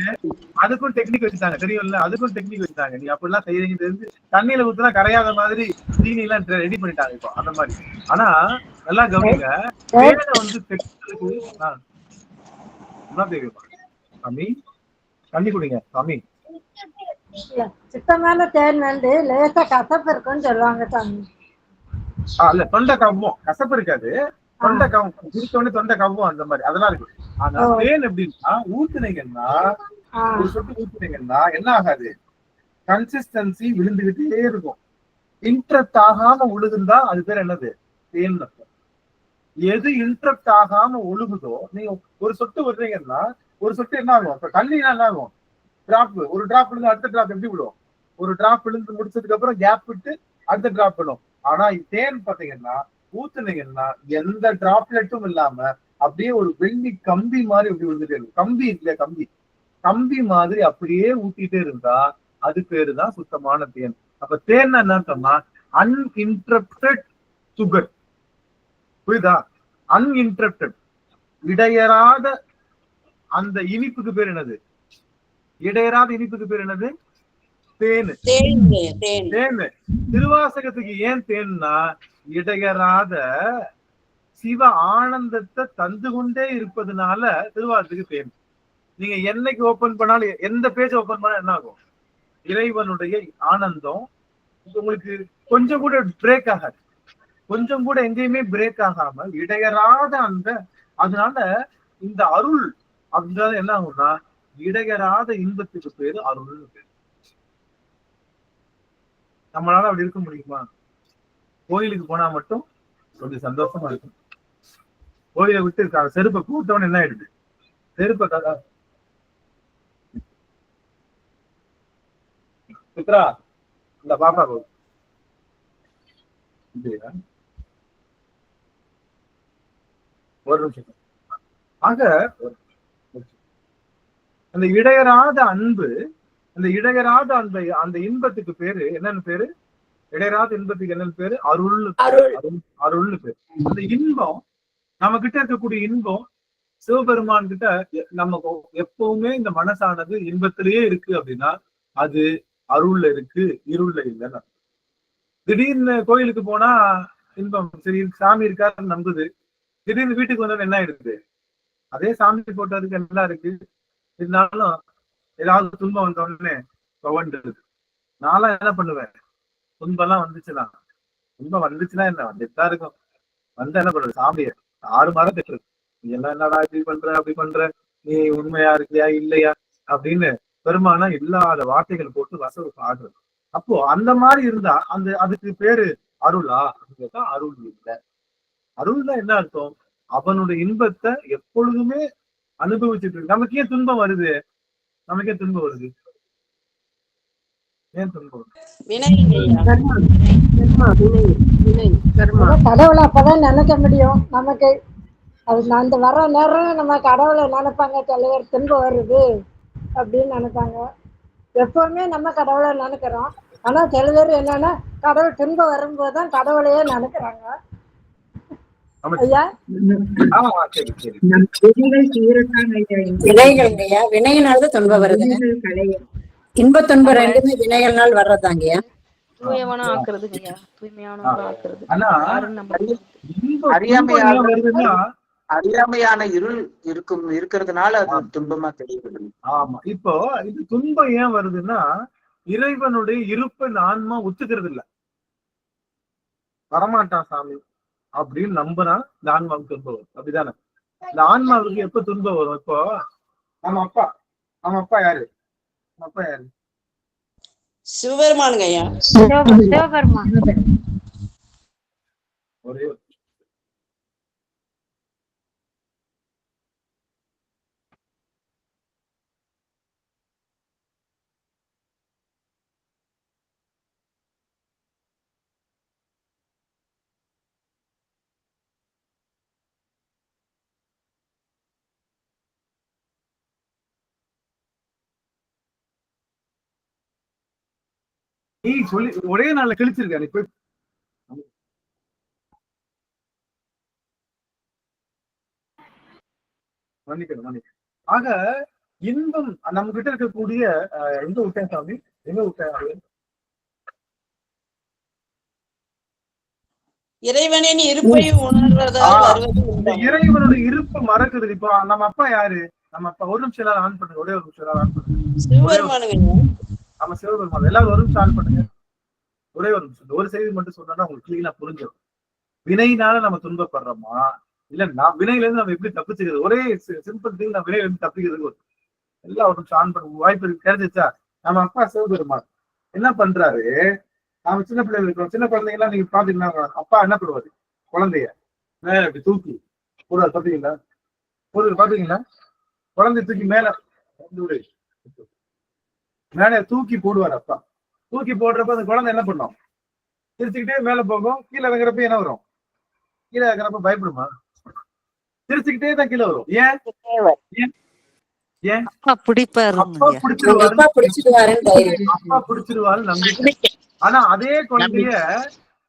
அதுக்கும் டெக்னிக் வச்சுட்டாங்க, தெரியும்ல, அதுக்கும் டெக்னிக் வச்சுட்டாங்க. நீங்க அப்படிலாம் செய்யறீங்க தெரிஞ்சு தண்ணியில ஊத்துனா கரையாத மாதிரி சீனி எல்லாம் ரெடி பண்ணிட்டாங்க இப்போ அந்த மாதிரி. ஆனா நல்லா கவனிங்க, தேனை வந்து என்ன தெரியுமா சாமி? தண்ணி குடிங்க சாமி. சுத்தமான தேன் வந்து லேசா கசப்பு இருக்குன்னு சொல்லுவாங்க சாமி. இல்ல, தொண்டை கவ்வும், கசப்பு இருக்காது, தொண்டை கவ்வும், குடிச்சோடனே தொண்டை கவ்வும், அந்த மாதிரி அதெல்லாம் இருக்கு. ஆனா தேன் எப்படின்னா ஊத்துனீங்கன்னா, ஒரு சொட்டு ஊத்துனீங்கன்னா என்ன ஆகாது? கன்சிஸ்டன்சி விழுந்துகிட்டே இருக்கும். இன்ட்ரப்ட் ஆகாம ஒழுகுந்தா அது பேர் என்னது? தேன். எது இன்ட்ரப்ட் ஆகாம ஒழுகுதோ, நீங்க ஒரு சொட்டு விடுறீங்கன்னா ஒரு சொட்டு என்ன ஆகும்? இப்ப தண்ணினா என்ன ஆகும்? டிராப், ஒரு டிராப் விழுந்து அடுத்த டிராப் எப்படி விடும்? ஒரு டிராப் விழுந்து முடிச்சதுக்கு அப்புறம் கேப் விட்டு அடுத்த டிராப் விடும். ஆனா தேன் பாத்தீங்கன்னா ஊத்துனீங்கன்னா எந்த டிராப்லெட்டும் இல்லாம அப்படியே ஒரு வெள்ளி கம்பி மாதிரி அப்படி விழுந்துட்டே இருக்கும். கம்பி இல்லையா, கம்பி மாதிரி அப்படியே ஊத்திட்டே இருந்தா அது பேருதான் சுத்தமான தேன். அப்ப தேன் என்ன சொன்னா அன்இன்டரப்டட் சுகர். புரியுதா? அன்இன்டரப்டட், இடையறாத அந்த இனிப்புக்கு பேர் என்னது? இடையறாத இனிப்புக்கு பேர் என்னது? தேனு. தேனு. திருவாசகத்துக்கு ஏன் தேன்னா இடையறாத சிவ ஆனந்தத்தை தந்து கொண்டே இருப்பதுனால திருவாசகத்துக்கு தேன். நீங்க என்னைக்கு ஓபன் பண்ணாலும், எந்த பேஜ் ஓபன் பண்ணாலும் என்ன ஆகும்? இறைவனுடைய ஆனந்தம் உங்களுக்கு கொஞ்சம் கூட பிரேக் ஆகாது, கொஞ்சம் கூட எங்கேயுமே பிரேக் ஆகாம இடையறாத அந்த, அதனால இந்த அருள் அப்படின்றது என்ன ஆகும்னா இடையறாத இன்பத்துக்கு பேரு அருள்னு பேரு. நம்மளால அப்படி இருக்க முடியுமா? கோயிலுக்கு போனா மட்டும் கொஞ்சம் சந்தோஷமா இருக்கும். கோயிலை விட்டு செருப்பை கூட்டவன என்ன ஆயிடுது? செருப்பை சித்ரா இந்த பாப்பா ஒரு நிமிஷம். ஆக அந்த இடையராத அன்பு, அந்த இடையராத அந்த இன்பத்துக்கு பேரு என்னன்னு பேரு? இடையராத இன்பத்துக்கு என்னன்னு பேரு? அருள். அருள்னு பேரு. அந்த இன்பம், நம்ம கிட்ட இருக்கக்கூடிய இன்பம் சிவபெருமான் கிட்ட நம்ம எப்பவுமே இந்த மனசானது இன்பத்திலேயே இருக்கு அப்படின்னா அது அருள்ல இருக்கு, இருள்ல இல்லைன்னு. திடீர்னு கோயிலுக்கு போனா இன்பம், சரி சாமி இருக்காருன்னு நம்புது. திடீர்னு வீட்டுக்கு வந்தோன்னு என்ன ஆயிடுது? அதே சாமி போட்டோ இருக்கு, எல்லாம் இருக்கு, இருந்தாலும் ஏதாவது துன்பம் வந்தோடனே துவண்டுது. நான்லாம் என்ன பண்ணுவேன்? துன்பம் எல்லாம் வந்துச்சுன்னா, துன்பம் வந்துச்சுன்னா என்ன, வந்துட்டுதான் இருக்கும். வந்து என்ன பண்றது? சாமிய 6 மாதம் திட்டுறது. நீ எல்லாம் என்னடா இப்படி பண்ற, அப்படி பண்ற, நீ உண்மையா இருக்கியா இல்லையா அப்படின்னு பெருமானா இல்லாத வார்த்தைகள் போட்டு வசவு ஆடுறது. அப்போ அந்த மாதிரி இருந்தா அதுக்கு பேரு அருளா அப்படின்னா அருள் இல்லை. அருள்ல என்ன அர்த்தம்? அவனுடைய இன்பத்தை எப்பொழுதுமே அனுபவிச்சுட்டு இருக்கு. நமக்கு ஏன் துன்பம் வருது? நமக்கே துன்பம் வருது. ஏன் துன்பம்? கடவுளை அப்பதான் நினைக்க முடியும். நமக்கு அது அந்த வர்ற நேரம் நம்ம கடவுளை நினைப்பாங்க. சில பேர் துன்பம் வருது அப்படின்னு நினைப்பாங்க. எப்பவுமே நம்ம கடவுளை நினைக்கிறோம். ஆனா சில பேர் என்னன்னா கடவுள் துன்பம் வரும்போதுதான் கடவுளையே நினைக்கிறாங்க. ஐயா வினையினால்தான் துன்பம் வருது. இன்ப துன்பம் ரெண்டுமே வினைகள்னால் வர்றதாங்கய்யா. தூயவனா ஆக்குறதுங்கய்யா, தூய்மையானவங்களா ஆக்குறது. அறியாமையான இருள் இருக்கிறதுனால அது துன்பமா தெரியுது. ஆமா. இப்போ இது துன்பம் ஏன் வருதுன்னா இறைவனுடைய இருப்பை ஆன்மா ஒத்துக்கிறது இல்ல. வரமாட்டான் சாமி அப்படின்னு நம்பினா இந்த ஆன்மாவுக்கு துன்பம் வரும். அப்படிதானே? இந்த ஆன்மாவுக்கு எப்ப துன்பம் வரும்? இப்போ நம்ம அப்பா யாரு? அப்பா யாரு? சிவபெருமானுங்க ஐயா. சிவபெருமான். ஒரே நீ சொல்லி ஒரே நாள்ல கிழிச்சிருக்க. நீ போய் மன்னிக்கணும். ஆக இன்பம் நம்ம கிட்ட இருக்கக்கூடிய எங்க விட்டேன் சாமி? எங்க விட்டேன்? இறைவனின் இருப்பை உணர்வதால் வருவது. இறைவனுடைய இருப்பு மறக்குது. இப்போ நம்ம அப்பா யாரு? நம்ம அப்பா ஒரு நிமிஷம் எல்லாரும் ஆன் பண்ணுங்க. ஒரே ஒரு நிமிஷம் எல்லாரும் ஆன் பண்ணுங்க. சிவபெருமானுங்க. நம்ம சிவபெருமான். எல்லாரும் ஒரு நிமிஷம் ஆன் பண்ணுங்க. ஒரே ஒரு நிமிஷம். ஒரு செய்தி மட்டும் சொன்னா உங்களுக்கு கிளீனா புரிஞ்சிடும். வினையினால நம்ம துன்பப்படுறோமா இல்ல நான் வினையில இருந்து நம்ம எப்படி தப்பிச்சுக்கிறது? ஒரே சிம்பிள் திங். நான் வினையில இருந்து தப்பிக்கிறதுக்கு எல்லாம் ஒரு நிமிஷம் ஆன் பண்ண வாய்ப்பு கிடைச்சிச்சா? நம்ம அப்பா சிவபெருமான் என்ன பண்றாரு? நாம சின்ன பிள்ளைகள் இருக்கிறோம். சின்ன குழந்தைங்க எல்லாம் நீங்க பாத்தீங்கன்னா அப்பா என்ன பண்ணுவாரு? குழந்தைய மேல அப்படி தூக்கி போடுவாரு. பாத்தீங்களா? பாத்தீங்களா? குழந்தைய தூக்கி மேல தூக்கி போடுவார் அப்பா. தூக்கி போடுறப்ப அந்த குழந்தை என்ன பண்ணும்? சிரிச்சுக்கிட்டே மேல போகும். கீழே இறங்குறப்ப என்ன வரும்? கீழே இறங்குறப்ப பயப்படுமா? சிரிச்சுக்கிட்டே தான் கீழே வரும். ஏன்? அப்பா பிடிச்சிருவாரு நம்பிக்கை. ஆனா அதே குழந்தைய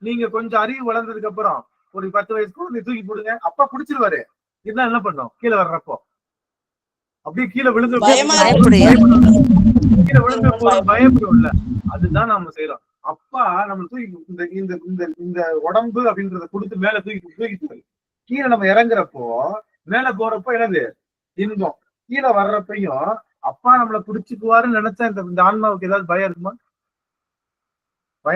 நீங்க கொஞ்சம் அறிவு வளர்ந்ததுக்கு அப்புறம் ஒரு 10 வயசுக்கு நீ தூக்கி போடுங்க, அப்பா பிடிச்சிருவாரு. இதுதான் என்ன பண்ணும்? கீழே வர்றப்போ அப்படியே கீழே விழுந்து பயப்படும் இல்ல? அதுதான் நம்ம செய்யறோம். அப்பா நம்ம தூக்கி இந்த உடம்பு அப்படின்றத கொடுத்து மேல தூக்கி கீழே நம்ம இறங்குறப்போ மேல போறப்போ என்னது? இன்பம். கீழே வர்றப்பையும் அப்பா நம்மளை பிடிச்சுக்குவாருன்னு நினைச்சா இந்த ஆன்மாவுக்கு ஏதாவது பயம்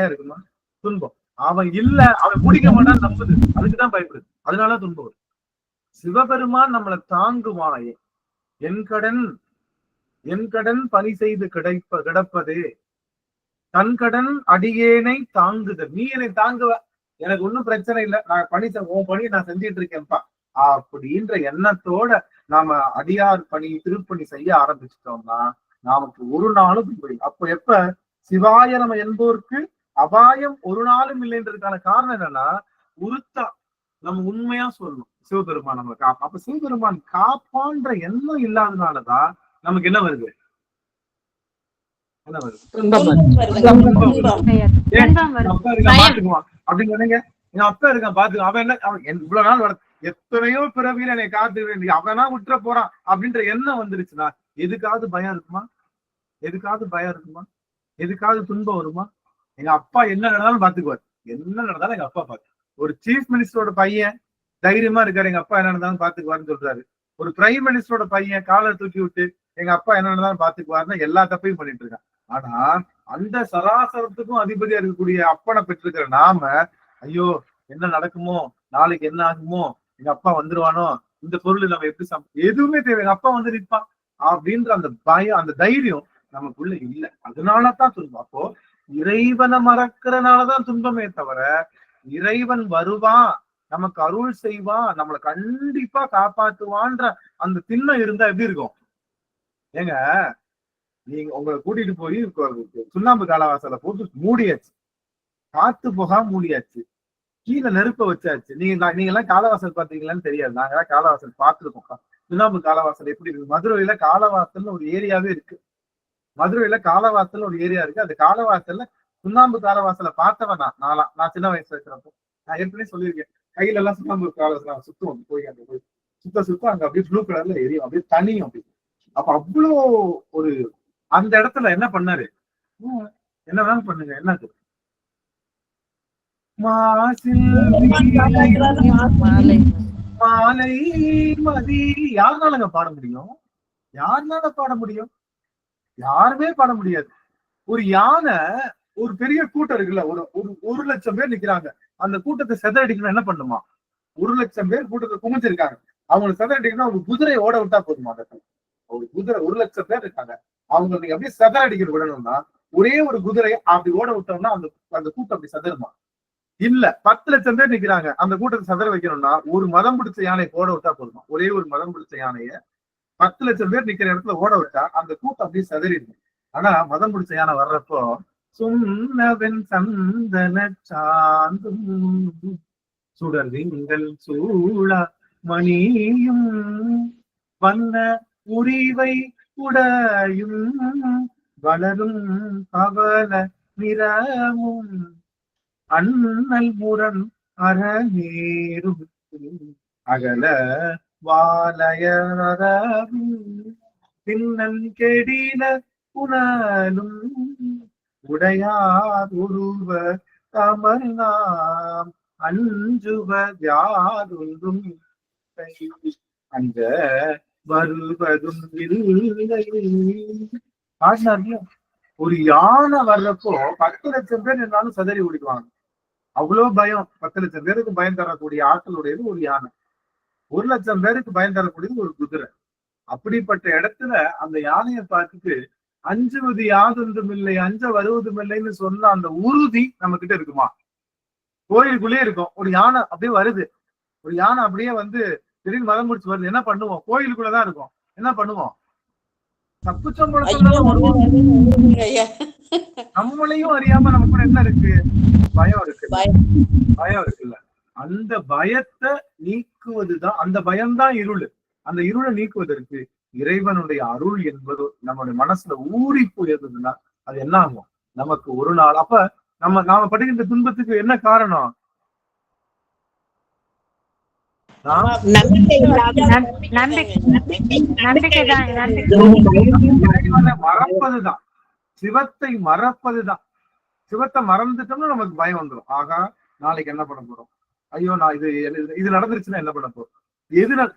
இருக்குமா? துன்பம். அவன் இல்ல, அவன் பிடிக்க மாட்டான்னு நம்புது. அதுக்குதான் பயப்படுது. அதனால துன்பம் வரும். சிவபெருமான் நம்மளை தாங்குவாயே. என் கடன் பணி செய்து கிடப்பதே தன் கடன் அடியேனை தாங்குதல். நீ என்னை தாங்குவ, எனக்கு ஒன்னும் பிரச்சனை இல்லை, நான் உன் பணியை நான் செஞ்சிட்டு இருக்கேன்ப்பா அப்படின்ற எண்ணத்தோட நாம அடியார் பணி திருப்பணி செய்ய ஆரம்பிச்சிட்டோம்னா நமக்கு ஒரு நாளும் அப்போ எப்ப சிவாய நம்ம என்போருக்கு அபாயம் ஒரு நாளும் இல்லைன்றதுக்கான காரணம் என்னன்னா உருத்தா நம்ம உண்மையா சொல்லணும். சிவபெருமான் நம்மளை அப்ப சிவபெருமான் காப்பான்ற எண்ணம் இல்லாதனாலதான் நமக்கு என்ன வருது? என்ன வருது? அப்பா இருக்கான் பாத்துக்குவான் அப்படின்னு சொன்னீங்க. என் அப்பா இருக்கான் பாத்துக்குவான். அவன் என்ன, அவன் இவ்வளவு நாள் எத்தனையோ பிறவியில என்னை காத்து அவனா விட்டுற போறான் அப்படின்ற எண்ணம் வந்துருச்சுன்னா எதுக்காவது பயம் இருக்குமா? எதுக்காவது பயம் இருக்குமா? எதுக்காவது துன்பம் வருமா? எங்க அப்பா என்ன நடந்தாலும் பாத்துக்குவார். என்ன நடந்தாலும் எங்க அப்பா பாத்து. ஒரு சீஃப் மினிஸ்டரோட பையன் தைரியமா இருக்காரு, எங்க அப்பா என்ன நடந்தாலும் பாத்துக்குவாருன்னு சொல்றாரு. ஒரு பிரைம் மினிஸ்டரோட பையன் காலர் தூக்கி விட்டு எங்க அப்பா என்ன நடந்தாலும் பாத்துக்குவாருன்னா எல்லா தப்பையும் பண்ணிட்டு இருக்கான். ஆனா அந்த சராசரத்துக்கும் அதிபதியா இருக்கக்கூடிய அப்பனை பெற்றிருக்கிற நாம, ஐயோ என்ன நடக்குமோ, நாளைக்கு என்ன ஆகுமோ, எங்க அப்பா வந்துருவானோ, இந்த பொருள் நம்ம எப்படி எதுவுமே தேவை, எங்க அப்பா வந்து நிற்பான் அப்படின்ற அந்த பயம், அந்த தைரியம் நமக்குள்ள இல்ல. அதனாலதான் துன்பம். அப்போ இறைவனை மறக்கிறனாலதான் துன்பமே தவிர, இறைவன் வருவான், நமக்கு அருள் செய்வான், நம்மளை கண்டிப்பா காப்பாத்துவான்ற அந்த திண்ணம் இருந்தா எப்படி இருக்கும்? ஏங்க, நீங்க உங்களை கூட்டிட்டு போய் சுண்ணாம்பு காலவாசல போட்டு மூடியாச்சு, காத்து போகா மூடியாச்சு, கீழே நெருப்ப வச்சாச்சு. நீங்க எல்லாம் காலவாசல் பாத்தீங்களான்னு தெரியாது, நாங்க காலவாசல் பார்த்துருக்கோம். சுண்ணாம்பு காலவாசல் எப்படி இருக்கு? மதுரையில காலவாசல்னு ஒரு ஏரியாவே இருக்கு. மதுரையில காலவாசல் ஒரு ஏரியா இருக்கு. அந்த காலவாசல்ல சுண்ணாம்பு காலவாசலை பார்த்தவன் நான் சின்ன வயசுல இருக்கிறப்போ நான் ஏற்கனவே சொல்லியிருக்கேன். கையில எல்லாம் சுண்ணாம்பு காலவாசல் சுத்துவோம், போய் அங்க போய் சுத்த அங்க அப்படியே ப்ளூ கலர்ல எரியும், அப்படியே தனியும் அப்படி. அப்ப அவ்வளோ ஒரு அந்த இடத்துல என்ன பண்ணாரு? என்ன வேணாலும் பண்ணுங்க, என்னது மாலை மதி யாருனாலங்க பாட முடியும்? யாருனால பாட முடியும்? யாருமே பாட முடியாது. ஒரு யானை, ஒரு பெரிய கூட்டம் இருக்குல்ல, ஒரு 1,00,000 பேர் நிக்கிறாங்க. அந்த கூட்டத்தை செதறடிக்கணும் என்ன பண்ணுமா? 1,00,000 பேர் கூட்டத்தை குமிச்சிருக்காங்க. அவங்களுக்கு செதறடிக்கணும், ஒரு குதிரையை ஓட விட்டா போதுமா? ஒரு குதிரை 1,00,000 பேர் இருக்காங்க, அவங்க நீங்க அப்படியே செதறடிக்கிற விடணும்னா ஒரே ஒரு குதிரையை அப்படி ஓட விட்டோம்னா அந்த கூட்டம் அப்படி செதறுமா? இல்ல. 10,00,000 பேர் நிக்கிறாங்க, அந்த கூட்டத்தை செதற வைக்கணும்னா ஒரு மதம் பிடிச்ச யானையை ஓட விட்டா போதுமா? ஒரே ஒரு மதம் பிடிச்ச யானைய 10,00,000 பேர் நிக்கிற இடத்துல ஓட விட்டா அந்த கூட்டம் அப்படியே செதறிடும். ஆனா மதம் பிடிச்ச யானை வர்றப்போ சுண்ணவன் சந்தன சாந்தும் சுடர்விங்கள் சூழா மணியும் வண்ண உரிவை உடையும் வளரும் பவல நிறமும் அண்ணல் முரண் அறநேரும் அகல வாலயரவும் பின்னல் கெடில புனலும் உடையார் உருவ கமர்நாம் அஞ்சுவதொன்றும் அந்த வருவதும் இல்லை. ஒரு யானை வர்றப்போ 10,00,000 பேர் இருந்தாலும் சதறி ஓடிடுவாங்க. அவ்வளவு பயம். 10,00,000 பேருக்கு பயம் தரக்கூடிய ஆட்களுடையது ஒரு யானை, 1,00,000 பேருக்கு பயம் தரக்கூடியது ஒரு குதிரை. அப்படிப்பட்ட இடத்துல அந்த யானையை பார்த்துட்டு அஞ்சுவது யாதொன்றும் இல்லை, அஞ்ச வருவதும் இல்லைன்னு சொன்ன அந்த உறுதி நம்ம கிட்ட இருக்குமா? கோயிலுக்குள்ளே இருக்கும், ஒரு யானை அப்படியே வருது, ஒரு யானை அப்படியே வந்து திடீர்னு மதம் முடிச்சு வருது, என்ன பண்ணுவோம்? கோயிலுக்குள்ளதான் இருக்கும், என்ன பண்ணுவோம்? நம்மளையும் அறியாம நம்ம கூட என்ன இருக்கு? பயம் இருக்கு. பயம் இருக்குல்ல, அந்த பயத்தை நீக்குவதுதான், அந்த பயம்தான் இருள். அந்த இருளை நீக்குவதற்கு இறைவனுடைய அருள் என்பது நம்மளுடைய மனசுல ஊறி போயிருந்ததுன்னா அது என்ன ஆகும்? நமக்கு ஒரு நாள் அப்ப நாம படுகின்ற துன்பத்துக்கு என்ன காரணம்? மறப்பதுதான், சிவத்தை மறப்பதுதான். சிவத்தை மறந்துட்டோம்னா நமக்கு பயம் வந்துடும். ஆகா, நாளைக்கு என்ன பண்ண போறோம்? ஐயோ, நான் இது நடந்துருச்சுன்னா என்ன பண்ண போறோம்?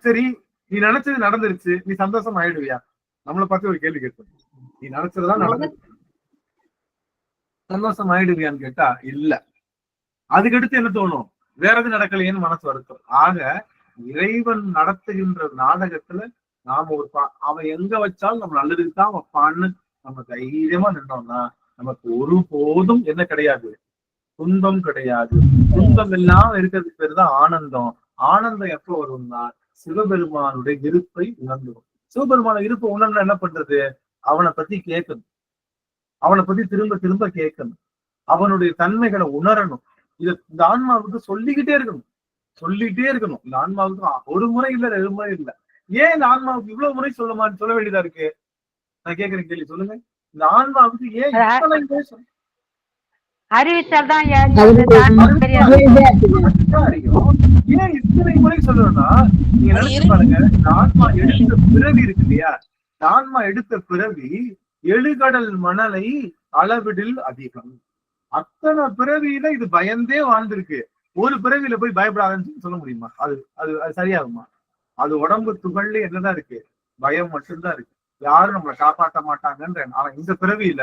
சரி, நீ நினைச்சது நடந்துருச்சு, நீ சந்தோஷம் ஆயிடுவியா? நம்மளை பார்த்து ஒரு கேள்வி கேட்போம், நீ நினைச்சதுதான் நடந்துருச்சு, சந்தோஷம் ஆயிடுவியான்னு கேட்டா இல்ல. அதுக்கடுத்து என்ன தோணும்? வேற எது நடக்கலையேன்னு மனசு வருத்தம். ஆக இறைவன் நடத்துகின்ற நாடகத்துல நாம அவன் எங்க வச்சாலும் நம்ம நல்லதுக்கு தான் வைப்பான்னு நம்ம தைரியமா நின்றோம்னா நமக்கு ஒருபோதும் என்ன கிடையாது? துன்பம் கிடையாது. துன்பம் எல்லாம் இருக்கிறதுக்கு பேரு தான் ஆனந்தம். ஆனந்தம் எப்ப வரும்னா சிவபெருமானுடைய இருப்பை உணர்ந்துடும். சிவபெருமான இருப்பை உணர்ந்து என்ன பண்றது? அவனை பத்தி கேட்கணும், அவனை பத்தி திரும்ப திரும்ப கேட்கணும், அவனுடைய தன்மைகளை உணரணும். இந்த ஆன்மாவுக்கு சொல்லிக்கிட்டே இருக்கணும், சொல்லிட்டே இருக்கணும். இந்த ஆன்மாவுக்கு ஒரு முறை இல்ல, 2 முறை இல்ல. ஏன் இந்த ஆன்மாவுக்கு இவ்வளவு முறை சொல்ல வேண்டியதா இருக்கு? நான் கேக்குறேன் கேள்வி சொல்லுங்க. இந்த ஆன்மாவுக்கு ஏன் இத்தனை மோசம்? அறிவித்தால் தான் ஏன் இத்தனை முறை சொல்றேன்னா, நீங்க நினைச்சு பாருங்க, இந்த ஆன்மா எடுத்த பிறவி இருக்கு இல்லையா, இந்த ஆன்மா எடுத்த பிறவி எழுகடல் மணலை அளவிடில் அதிகம். அத்தனை பிறவியில இது பயந்தே வாழ்ந்திருக்கு. ஒரு பிறவியில போய் பயப்படாதுன்னு சொல்ல முடியுமா? அது அது அது சரியாகுமா? அது உடம்பு துகள்ல என்னதான் இருக்கு? பயம் மட்டும்தான் இருக்கு. யாரும் நம்மளை காப்பாற்ற மாட்டாங்கன்ற. ஆனா இந்த பிறவியில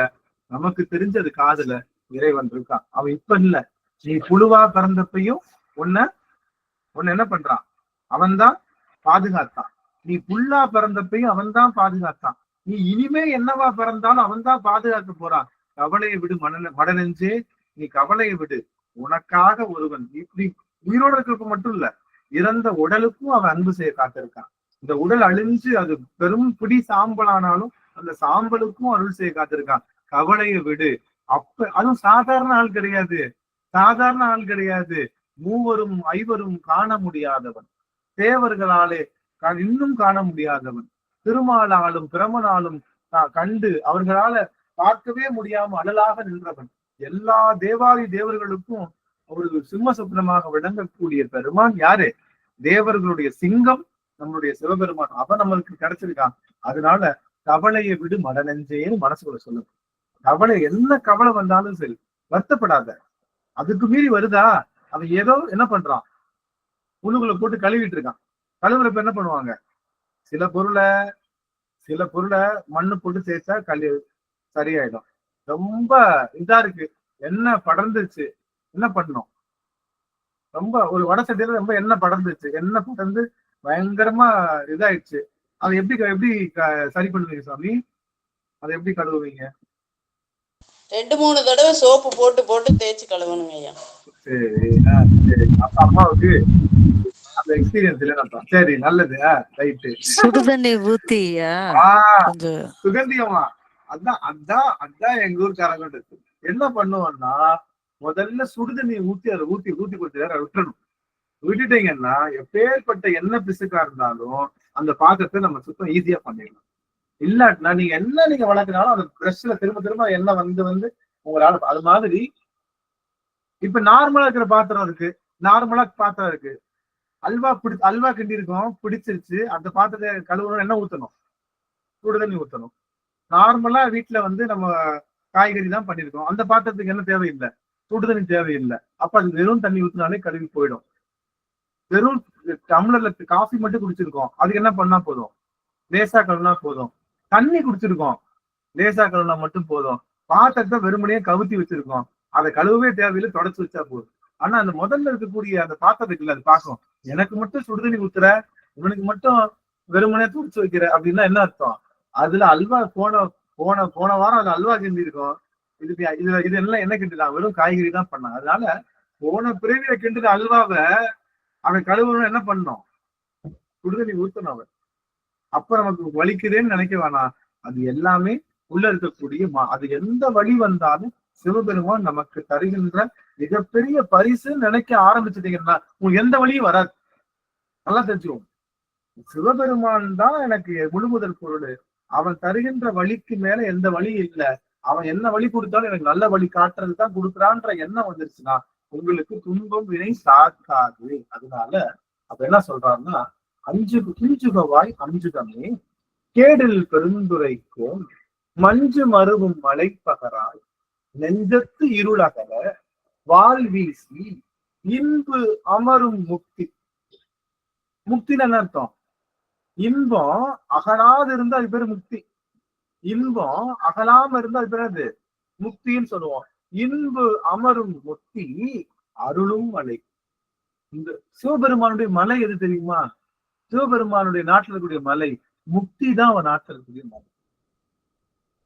நமக்கு தெரிஞ்சது காதுல இறைவன் இருக்கான். அவன் இப்ப இல்ல, நீ புழுவா பிறந்தப்பையும் உன்னை என்ன பண்றான்? அவன்தான் பாதுகாத்தான். நீ புல்லா பிறந்தப்பையும் அவன் தான் பாதுகாத்தான். நீ இனிமே என்னவா பிறந்தாலும் அவன் தான் பாதுகாக்க போறான். கவலையை விடு மடனெஞ்சே, நீ கவலையை விடு. உனக்காக ஒருவன் இப்படி உயிரோட இருக்கிறப்ப மட்டும் இல்ல, இறந்த உடலுக்கும் அவன் அன்பு செய்ய காத்திருக்கான். இந்த உடல் அழிஞ்சு அது பெரும் பிடி சாம்பலானாலும் அந்த சாம்பலுக்கும் அருள் செய்ய காத்திருக்கான். கவலையை விடு. அப்ப அதுவும் சாதாரண ஆள் கிடையாது, சாதாரண ஆள் கிடையாது. மூவரும் ஐவரும் காண முடியாதவன், தேவர்களாலே இன்னும் காண முடியாதவன், திருமாலாலும் பிரமனாலும் கண்டு அவர்களால பார்க்கவே முடியாம அழலாக நின்றவன். எல்லா தேவாதி தேவர்களுக்கும் ஒரு சிம்ம சொப்னமாக விளங்கக்கூடிய பெருமான் யாரு? தேவர்களுடைய சிங்கம் நம்மளுடைய சிவபெருமான். அவன் நம்மளுக்கு கிடைச்சிருக்கான். அதனால கவலையை விடு மடநெஞ்சேன்னு மனசுக்குள்ள சொல்லுங்க. கவலை, என்ன கவலை வந்தாலும் சரி வருத்தப்படாத. அதுக்கு மீறி வருதா, அவன் ஏதோ என்ன பண்றான், புழுகுல போட்டு கழுவிட்டு இருக்கான். கழுவுறப்ப என்ன பண்ணுவாங்க, சில பொருளை மண்ணு போட்டு தேய்ச்சா சரியாயிடும். ரொம்ப இதா இருக்கு, என்ன படர்ந்துச்சு, என்ன பண்ணணும், ரொம்ப ஒரு வட சட்டியில ரொம்ப எண்ணெய் படர்ந்துச்சு, எண்ணெய் படர்ந்து பயங்கரமா இதாயிடுச்சு. அதை எப்படி சரி பண்ணுவீங்க சாமி? அதை எப்படி கழுவுவீங்க? 2-3 தடவை சோப்பு போட்டு போட்டு தேய்ச்சி கழுவணுங்க ஐயா. சரி சரி, அப்ப அம்மாவுக்கு அந்த எக்ஸ்பீரியன்ஸ் இல்ல. சரி, நல்லது. ரைட்டு. சுடுதண்ணி ஊத்தி சுகந்தியமா, அதான் எங்க ஊருக்காரங்க என்ன பண்ணுவோம்னா, முதல்ல சுடுதண்ணி ஊத்தி அதை ஊத்தி கொஞ்ச நேரம் விட்டுறணும். விட்டுட்டீங்கன்னா எப்பேற்பட்ட எண்ணெய் பிசுக்கா இருந்தாலும் அந்த பாத்திரத்தை நம்ம சுத்தம் ஈஸியா பண்ணிடலாம். இல்லாட்டினா நீங்க வளர்க்கினாலும் அந்த பிரஷ்ல திரும்ப எண்ணெய் வந்து உங்களால. அது மாதிரி இப்ப நார்மலா இருக்கிற பாத்திரம் இருக்கு, அல்வா கிண்டி இருக்கும், பிடிச்சிருச்சு. அந்த பாத்திரத்தை கழுவணும், என்ன ஊத்தணும்? சுடுதண்ணி ஊத்தணும். நார்மலா வீட்டுல நம்ம காய்கறி தான் பண்ணிருக்கோம், அந்த பாத்திரத்துக்கு என்ன தேவையில்லை, சுடுதண்ணி தேவையில்லை. அப்ப அது வெறும் தண்ணி ஊத்தினாலே கழுவி போயிடும். வெறும் டம்ளர்ல காஃபி மட்டும் குடிச்சிருக்கோம், அதுக்கு என்ன பண்ணா போதும், லேசா கழுவினா போதும். தண்ணி குடிச்சிருக்கோம், லேசா கழுவினா மட்டும் போதும். பாத்திரத்தை வெறுமனையே கவுத்தி வச்சிருக்கோம், அதை கழுவவே தேவையில்லை, தொடச்சு வச்சா போதும். ஆனா அந்த முதல்ல இருக்கக்கூடிய அந்த பாத்திரத்துக்கு இல்ல, அது பார்க்கும், எனக்கு மட்டும் சுடுதண்ணி ஊத்துற, இவனுக்கு மட்டும் வெறுமனையா துடிச்சு வைக்கிற அப்படின்னா என்ன அர்த்தம்? அதுல அல்வா போன வாரம் அது அல்வா கிண்டி இருக்கும், இது எல்லாம் என்ன கிண்டிதான், வெறும் காய்கறி தான் பண்ணாங்க. அதனால போன பிறவியில கிண்டுற அல்வாவை அவன் கழுவணும், என்ன பண்ணணும், சுடுதண்ணி ஊத்தணும் அவன். அப்ப நமக்கு வலிக்குதுன்னு நினைக்க வேணாம், அது எல்லாமே உள்ள இருக்கக்கூடிய அது எந்த வழி வந்தாலும் சிவபெருமான் நமக்கு தருகின்ற மிகப்பெரிய பரிசு நினைக்க ஆரம்பிச்சுட்டீங்கன்னா உங்களுக்கு எந்த வழியும் வராது. நல்லா தெரிஞ்சுக்கோங்க, சிவபெருமான் தான் எனக்கு முழுமுதல் பொருள். அவன் தருகின்ற வழிக்கு மேல எந்த வழி இல்லை. அவன் என்ன வழி கொடுத்தாலும் எனக்கு நல்ல வழி காட்டுறது தான் கொடுக்குறான்ற எண்ணம் வந்துருச்சுன்னா உங்களுக்கு துன்பம் வினை சாக்காது. அதனால அப்ப என்ன சொல்றாருன்னா, கிஞ்சுகவாய் அஞ்சுகமே கேடில் பெருந்துரைக்கும் மஞ்சு மருவும் மலைப்பகராய் நெஞ்சத்து இருளகல வாழ்வீசி இன்பு அமரும் முக்தி. முக்தின்னு என்ன அர்த்தம்? இன்பம் அகலாது இருந்தா அது பேரு முக்தி, இன்பம் அகலாம இருந்தா அது பேரு அது முக்தின்னு சொல்லுவோம். இன்பு அமரும் முக்தி அருளும் மலை. இந்த சிவபெருமானுடைய மலை எது தெரியுமா? சிவபெருமானுடைய நாட்டில் இருக்கக்கூடிய மலை முக்தி தான். அவன் நாட்டில் இருக்கக்கூடிய மலை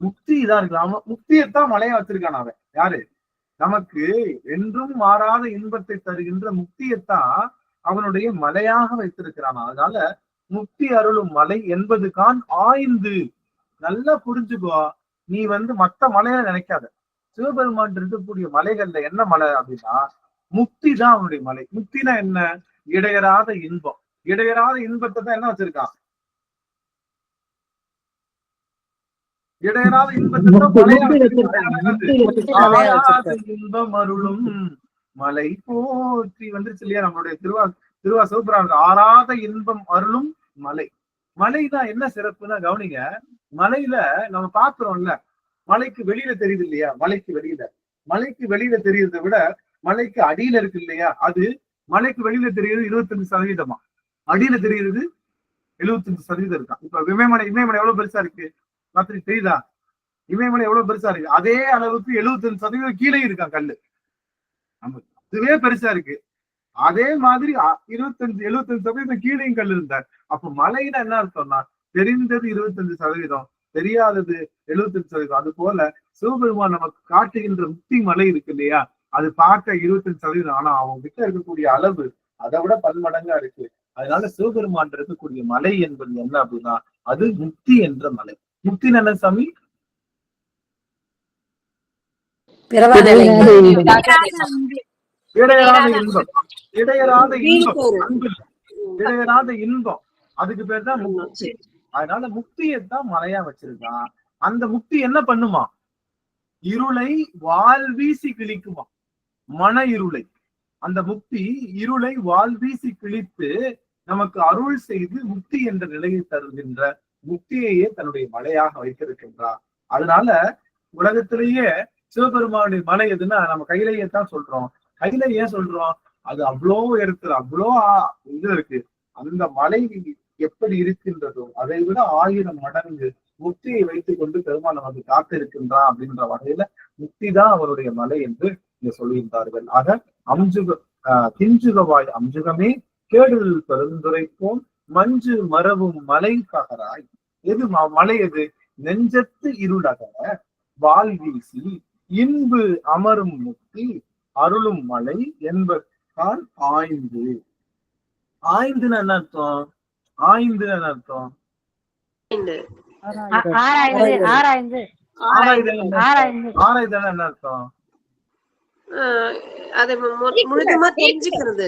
முக்தி தான் இருக்கு. அவன் முக்தியைத்தான் மலையா வச்சிருக்கான். அவன் யாரு? நமக்கு என்றும் மாறாத இன்பத்தை தருகின்ற முக்தியைத்தான் அவனுடைய மலையாக வைத்திருக்கிறான். அதனால முக்தி அருளும் மலை என்பதுதான் ஆய்ந்து நல்லா புரிஞ்சுக்கோ. நீ மத்த மலையை நினைக்காத, சிவபெருமான் இருக்கக்கூடிய மலைகள்ல என்ன மலை அப்படின்னா முக்தி தான் அவனுடைய மலை. முக்தினா என்ன? இடையறாத இன்பம். இடையறாத இன்பத்தை தான் என்ன வச்சிருக்கான்? இடையராத இன்பத்திற்கும் இன்பம் அருளும் மலை போற்றி வந்துருச்சு இல்லையா? நம்மளுடைய திருவா சிவபுராணம் ஆறாத இன்பம் அருளும் மலை. மலைதான் என்ன சிறப்புன்னா கவனிங்க, மலையில நம்ம பாக்குறோம்ல, மலைக்கு வெளியில தெரியுது இல்லையா? மலைக்கு வெளியில தெரியறதை விட மலைக்கு அடியில இருக்கு இல்லையா? அது மலைக்கு வெளியில தெரியுது 25%, அடியில தெரியுது 75% இருக்கான். இப்ப இமயமலை எவ்வளவு பெருசா இருக்கு ராத்திரி தெரியுதா? இமயமலை எவ்வளவு பெருசா இருக்கு, அதே அளவுக்கு 75% கீழே இருக்கான் கல்லு. நமக்கு இதுவே பெருசா இருக்கு. அதே மாதிரி 75% கீழையும் கல் இருந்தார். அப்ப மலையில என்ன அர்த்தம்னா தெரிந்தது 25%, தெரியாதது 75%. அது போல சிவபெருமான் நமக்கு காட்டுகின்ற முக்தி மலை இருக்கு இல்லையா? அது பார்க்க 25%, ஆனா அவங்க கிட்ட இருக்கக்கூடிய அளவு அதை விட பன்மடங்கா இருக்கு. அதனால சிவபெருமான் இருக்கக்கூடிய மலை என்பது என்ன அப்படின்னா அது முக்தி என்ற மலை. முக்தி என்ன சாமி? இடையராத இன்பம், இடையராத இன்பம், அதுக்கு பேர் தான் முக்தி. அதனால முக்தியைத்தான் மலையா வச்சிருக்கான். அந்த முக்தி என்ன பண்ணுமா? இருளை வாழ்வீசி கிழிக்குமா, மன இருளை. அந்த முக்தி இருளை வாழ்வீசி கிழித்து நமக்கு அருள் செய்து முக்தி என்ற நிலையை தருகின்ற முக்தியையே தன்னுடைய மலையாக வைத்திருக்கின்றார். அதனால உலகத்திலேயே சிவபெருமானுடைய மலை எதுன்னா நம்ம கையிலேயே தான் சொல்றோம். கையில ஏன் சொல்றோம்? அது அவ்வளோ இடத்துல அவ்வளோ இது இருக்கு. அந்த மலை எப்படி இருக்கின்றதோ அதை விட 1000 மடங்கு முக்தியை வைத்துக் கொண்டு பெருமாள் நமக்கு காத்திருக்கின்றான் அப்படின்ற வகையில முக்தி தான் அவருடைய மலை என்று இங்க சொல்லுகின்றார்கள். ஆக கிஞ்சுகவாய் அம்சுகமே கேடுதல் பெருந்துரைப்போம் மஞ்சு மரவும் மலை பகராய். எது மலை? எது? நெஞ்சத்து இருளகல வாழ்வீசி இன்பு அமரும் முக்தி அருளும் மலை என்பதால் ஆய்ந்து. ஆய்ந்துன்னு என்ன அர்த்தம்? ஆராய்தல் என்ன அர்த்தம்? அதை முழுதுமா தெரிஞ்சுக்கிறது,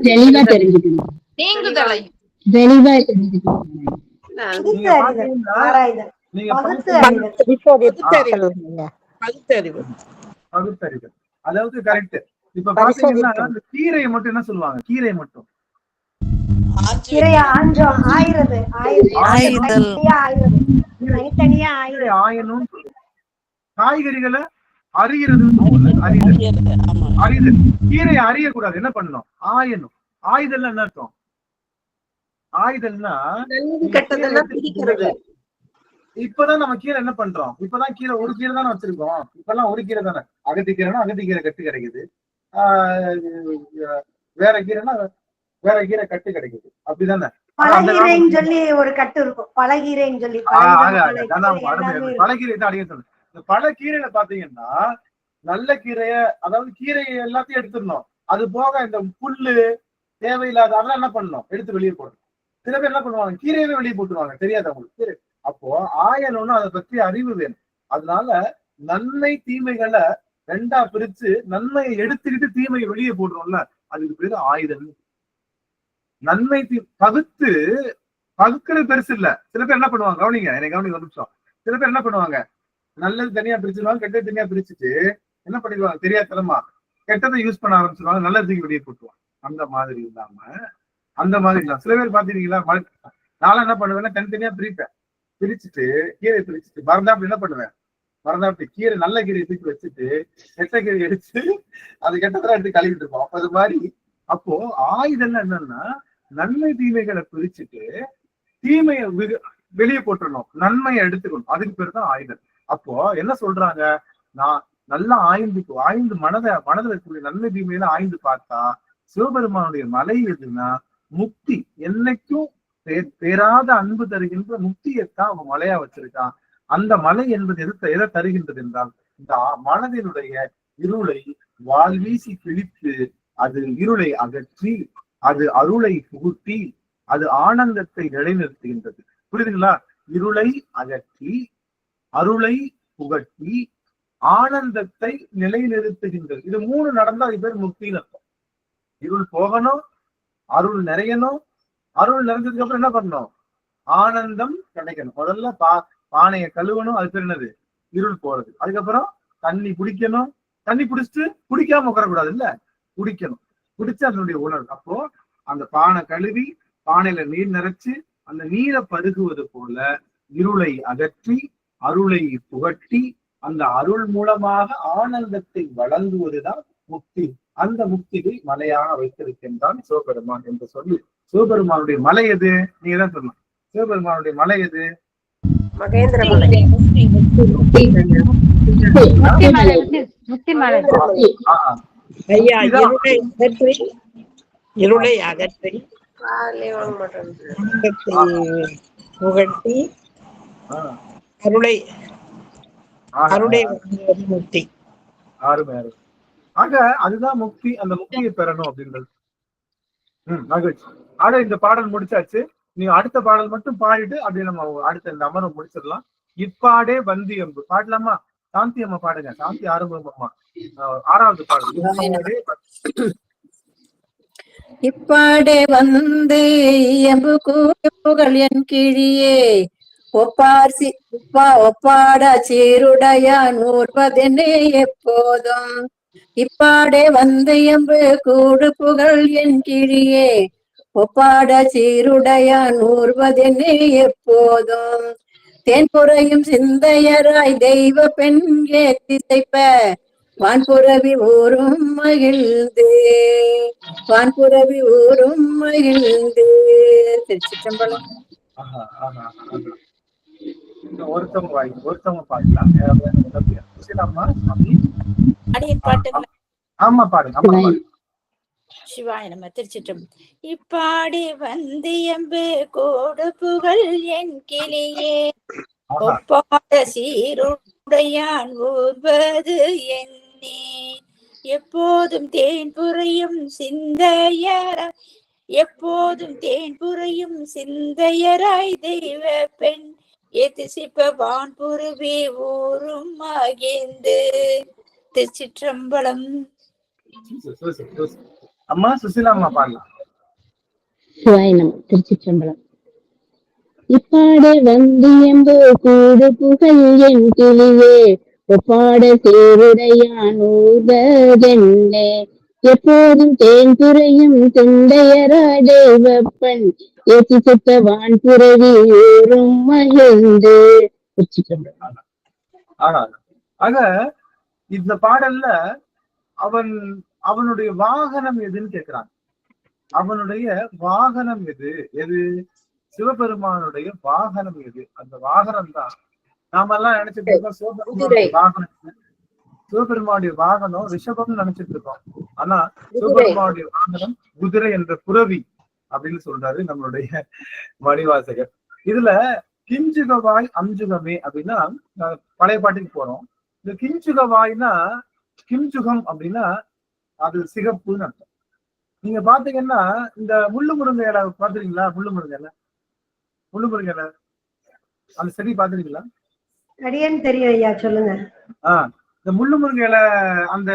தெளிவா தெரிஞ்சுக்கணும். நீங்க பகுத்தறிவு, அதாவது கரெக்ட். இப்ப பாத்தீங்கன்னா அந்த கீரையை மட்டும் என்ன சொல்லுவாங்க? கீரை மட்டும் ஆயனும் காய்கறிகளை அறிகிறது. அறிதல், கீரையை அறியக்கூடாது, என்ன பண்ணணும்? ஆயனும். ஆயுதல் என்ன அர்த்தம்? ஆயுதல்னா இப்பதான் நம்ம கீரை என்ன பண்றோம்? இப்பதான் கீரை ஒரு கீரை தானே வச்சிருக்கோம். இப்பெல்லாம் ஒரு கீரை தானே. அகத்திக்கீரைனா அகத்திக்கீரை கட்டு கிடைக்குது, வேற கீரைனா வேற கீரை கட்டு கிடைக்குது, அப்படிதானே? பழகீரைன்னு சொல்லி ஒரு கட்டு இருக்கும், பழகீரைன்னு சொல்லி. பழகீரை தான் அடிக்க சொல்லுங்க. இந்த பல கீரையில பாத்தீங்கன்னா நல்ல கீரைய, அதாவது கீரையை எல்லாத்தையும் எடுத்துடணும். அது போக இந்த புல்லு தேவையில்லாத அதெல்லாம் என்ன பண்ணணும்? எடுத்து வெளியே போடணும். சில பேர் என்ன பண்ணுவாங்க? கீரையவே வெளியே போட்டுருவாங்க, தெரியாதவங்களுக்கு கீரை. அப்போ ஆயணும்னு அதை பற்றி அறிவு வேணும். அதனால நன்மை தீமைகளை ரெண்டா பிரிச்சு நன்மையை எடுத்துக்கிட்டு தீமையை வெளியே போடுறோம்ல, அதுக்கு பேரு ஆயுதம். நன்மை பகுக்கிறது பெருசு இல்ல. சில பேர் என்ன பண்ணுவாங்க? கவனிங்க, என்னை கவனிங்க ஒரு நிமிஷம். சில பேர் என்ன பண்ணுவாங்க? நல்லது தனியா பிரிச்சிருவாங்க, கெட்டது தனியா பிரிச்சுட்டு என்ன பண்ணிடுவாங்க? தெரியாதனமா கெட்டதை யூஸ் பண்ண ஆரம்பிச்சிருவாங்க, நல்லதுக்கு வெளியே போட்டுருவாங்க. அந்த மாதிரி இல்லாம சில பேர் பாத்தீங்களா, நானும் என்ன பண்ணுவேன்னா தனித்தனியா பிரிப்பேன். பிரிச்சுட்டு கீரை பிரிச்சுட்டு மறந்தாப்படி என்ன பண்ணுவேன்? மறந்தாப்படி கீரை நல்ல கீரையை தூக்கி வச்சுட்டு கெட்ட கீரை எடுத்து அது கெட்டதெல்லாம் எடுத்து கழுவிட்டு இருப்போம். அப்ப அது மாதிரி. அப்போ ஆயுதம் என்னன்னா நன்மை தீமைகளை பிரிச்சுட்டு தீமையை வெளியே போட்டுடணும், நன்மையை எடுத்துக்கணும். அதுக்கு பேர் தான் ஆயுதம். அப்போ என்ன சொல்றாங்க? நான் நல்லா ஆய்ந்து மனதில் இருக்கக்கூடிய நன்மை தீமையில ஆய்ந்து பார்த்தா சிவபெருமானுடைய மலை எதுன்னா முக்தி, என்னைக்கும் பேராத அன்பு தருகின்ற முக்தியைத்தான் அவன் மலையா வச்சிருக்கான். அந்த மலை என்பது எதை தருகின்றது என்றால் இந்த மனதினுடைய இருளை வாழ்வீசி கிழித்து அது இருளை அகற்றி அது அருளை புகுத்தி அது ஆனந்தத்தை நிலைநிறுத்துகின்றது. புரியுதுங்களா? இருளை அகற்றி அருளை புகட்டி ஆனந்தத்தை நிலைநிறுத்துகின்றது. இது 3 நடந்தா அது பேர் முக்தின்னு அர்த்தம். இருள் போகணும், அருள் நிறையணும், அருள் நிறைஞ்சதுக்கு அப்புறம் என்ன பண்ணணும்? ஆனந்தம் கிடைக்கணும். முதல்ல பானையை கழுவணும், அது பேர் என்னது? இருள் போறது. அதுக்கப்புறம் தண்ணி குடிக்கணும், தண்ணி குடிச்சிட்டு குடிக்காம உட்காரக்கூடாது இல்ல, குடிக்கணும், குடிச்சு அதனுடைய உணர்வு. அப்போ அந்த பானை கழுவி பானையில நீர் நிறைச்சு அந்த நீரை பருகுவது போல இருளை அகற்றி அருளை புகட்டி அந்த அருள் மூலமாக ஆனந்தத்தை வழங்குவதுதான் முக்தி. அந்த முக்தியை மலையாக வைத்திருக்கின்றான் சிவபெருமான் என்று சொல்லி, சிவபெருமானுடைய மலை எது? நீங்க தான் சொல்லலாம். சிவபெருமானுடைய மலை எது? மகேந்திர மலை. ஐயா, இருளை அகற்றி புகட்டி அருளை முக்தி. ஆக அதுதான் முக்தி. அந்த முக்தியை பெறணும் அப்படின்றது. மகிழ்ச்சி. ஆக இந்த பாடல் முடிச்சாச்சு. நீங்க அடுத்த பாடல் மட்டும் பாடிட்டு அப்படியே நம்ம அடுத்த இந்த அமரம் முடிச்சிடலாம். இப்பாடே வந்தி எம்பு பாடலாமா? சாந்தி அம்மா பாடுங்க. சாந்தி ஆரம்பம் அம்மா 6வது பாடல். இப்பாடே வந்து எம்பு கூப்புகள் என் கிழியே ஒப்பாட சீருடையான் ஊர்வதென்னே எப்போதும். இப்பாடே வந்து எம்பு கூடு புகழ் என் கிழியே ஒப்பாட சீருடையான் ஊர்வதென்னே எப்போதும். தேன்புறையும் சிந்தையராய் தெய்வ பெண் ஏத்திசைப்ப வான்புறவி ஊரும் மகிழ்ந்து வான்புறவி ஊரும் மகிழ்ந்து. திருச்சிற்றம்பலம். ஒருத்தவங்க பாடலாம். ஆமா பாடுங்க. சிவாய நம. திருச்சிற்றம்பலம். இப்பாடி வந்தியம்பு கோடு புகழ் என் கிளியே ஒப்பாட சீருடையான் ஊர்வது என்னே எப்போதும் தேன் புரையும் சிந்தையராய் தெய்வ பெண் எதிசிப்ப வான்புருவி ஊரும் மகிழ்ந்து. திருச்சிற்றம்பலம். அம்மா சுசிலா அம்மா பாடலாம். திருச்சிற்றம்பலம். இப்பாட வந்து எம்போ கூடு புகழ் என் கிளியே ஒப்பாட சேருடையான் ஊர்வதென்னே எப்போதும் தேன் புரையும் சிந்தையராய் தெய்வப்பன் ஏற்றி சுத்த வான்புரவி ஊரும் மகிழ்ந்து. திருச்சிற்றம்பலம். ஆக இந்த பாடல்ல அவனுடைய வாகனம் எதுன்னு கேக்குறாங்க. அவனுடைய வாகனம் எது? சிவபெருமானுடைய வாகனம் எது? அந்த வாகனம் தான் நாம எல்லாம் நினைச்சிட்டு இருக்கோம் சிவபெருமானுடைய வாகனம். சிவபெருமானுடைய வாகனம் ரிஷபம்னு நினைச்சிட்டு இருக்கோம். ஆனா சிவபெருமானுடைய வாகனம் குதிரை என்ற புரவி அப்படின்னு சொல்றாரு நம்மளுடைய மணிவாசகர். இதுல கிஞ்சுகவாய் அஞ்சுகமே அப்படின்னா பழைய பாட்டுக்கு போறோம். இந்த கிஞ்சுகவாய்னா கிஞ்சுகம் அப்படின்னா அது சிகப்புன்னு அர்த்தம். நீங்க பாத்தீங்கன்னா இந்த முள்ளு முருங்கை இலை பாத்துறீங்களா? முள்ளு முருங்கை இலை அந்த செடி பாத்துறீங்களா? தெரியும் ஐயா, சொல்லுங்க. இந்த முள்ளு முருங்கை இலை அந்த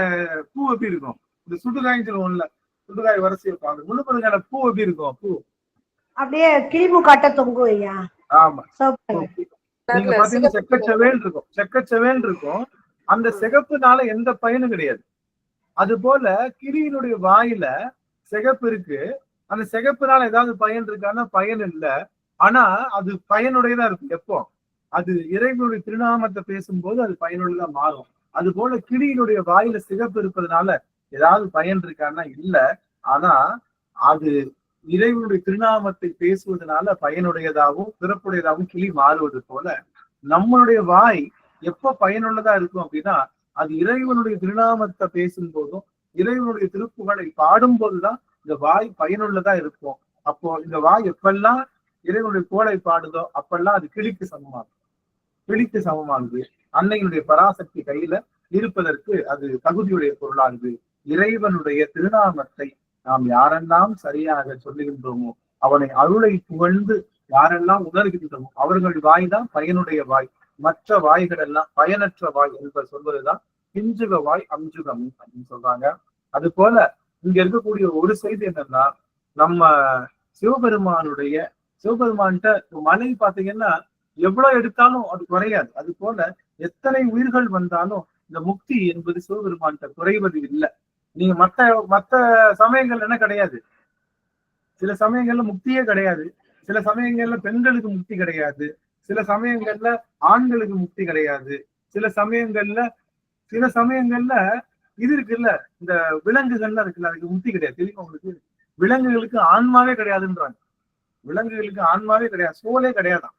பூ எப்படி இருக்கும்? இந்த சுடுகாய்ன்னு சொல்லுவோம்ல, சுடுகாய் வரிசை இருக்கும். அந்த முள்ளு முருங்கை இலை பூ எப்படி இருக்கும்? பூ அப்படியே கிளிமு காட்ட தொங்கும் ஐயா. ஆமா, நீங்க பாத்தீங்கன்னா செக்கச்சவேல் இருக்கும். அந்த சிகப்புனால எந்த பயனும் கிடையாது. அது போல கிளியினுடைய வாயில சிகப்பு இருக்கு. அந்த சிகப்புனால ஏதாவது பயன் இருக்கான்னா பயன் இல்லை. ஆனா அது பயனுடையதா இருக்கும். எப்போ அது இறைவனுடைய திருநாமத்தை பேசும்போது அது பயனுள்ளதா மாறும். அது போல கிளியினுடைய வாயில சிகப்பு இருப்பதனால ஏதாவது பயன் இருக்கான்னா இல்ல. ஆனா அது இறைவனுடைய திருநாமத்தை பேசுவதனால பயனுடையதாகவும் சிறப்புடையதாகவும் கிளி மாறுவது போல நம்மளுடைய வாய் எப்ப பயனுள்ளதா இருக்கும் அப்படின்னா அது இறைவனுடைய திருநாமத்தை பேசும் போதும் இறைவனுடைய திருப்புகளை பாடும் போதுதான் இந்த வாய் பயனுள்ளதா இருக்கும். அப்போ இந்த வாய் எப்பெல்லாம் இறைவனுடைய புகழை பாடுதோ அப்பெல்லாம் அது கிளிக்கு சமமாகுது. அன்னையினுடைய பராசக்தி கையில இருப்பதற்கு அது தகுதியுடைய பொருளாகுது. இறைவனுடைய திருநாமத்தை நாம் யாரெல்லாம் சரியாக சொல்லுகின்றோமோ அவனை அருளை புகழ்ந்து யாரெல்லாம் உணர்கின்றோமோ அவர்கள் வாய் தான் பயனுடைய வாய். மற்ற வாய்கள் எல்லாம் பயனற்ற வாய் என்று சொல்வதுதான் கிஞ்சுக வாய் அஞ்சுகம் அப்படின்னு சொல்றாங்க. அது போல இங்க இருக்கக்கூடிய ஒரு செய்தி என்னன்னா, நம்ம சிவபெருமான்கிட்ட மலை பாத்தீங்கன்னா எவ்வளவு எடுத்தாலும் அது குறையாது. அது போல எத்தனை உயிர்கள் வந்தாலும் இந்த முக்தி என்பது சிவபெருமான்கிட்ட குறைவது இல்லை. நீங்க மத்த சமயங்கள் என்ன கிடையாது. சில சமயங்கள்ல முக்தியே கிடையாது. சில சமயங்கள்ல பெண்களுக்கு முக்தி கிடையாது. சில சமயங்கள்ல ஆண்களுக்கு முக்தி கிடையாது. சில சமயங்கள்ல இது இருக்குல்ல, இந்த விலங்குகள்லாம் இருக்குல்ல, அதுக்கு முக்தி கிடையாது. தெரியுமா உங்களுக்கு? விலங்குகளுக்கு ஆன்மாவே கிடையாதுன்றாங்க. விலங்குகளுக்கு ஆன்மாவே கிடையாது, சோலே கிடையாதான்.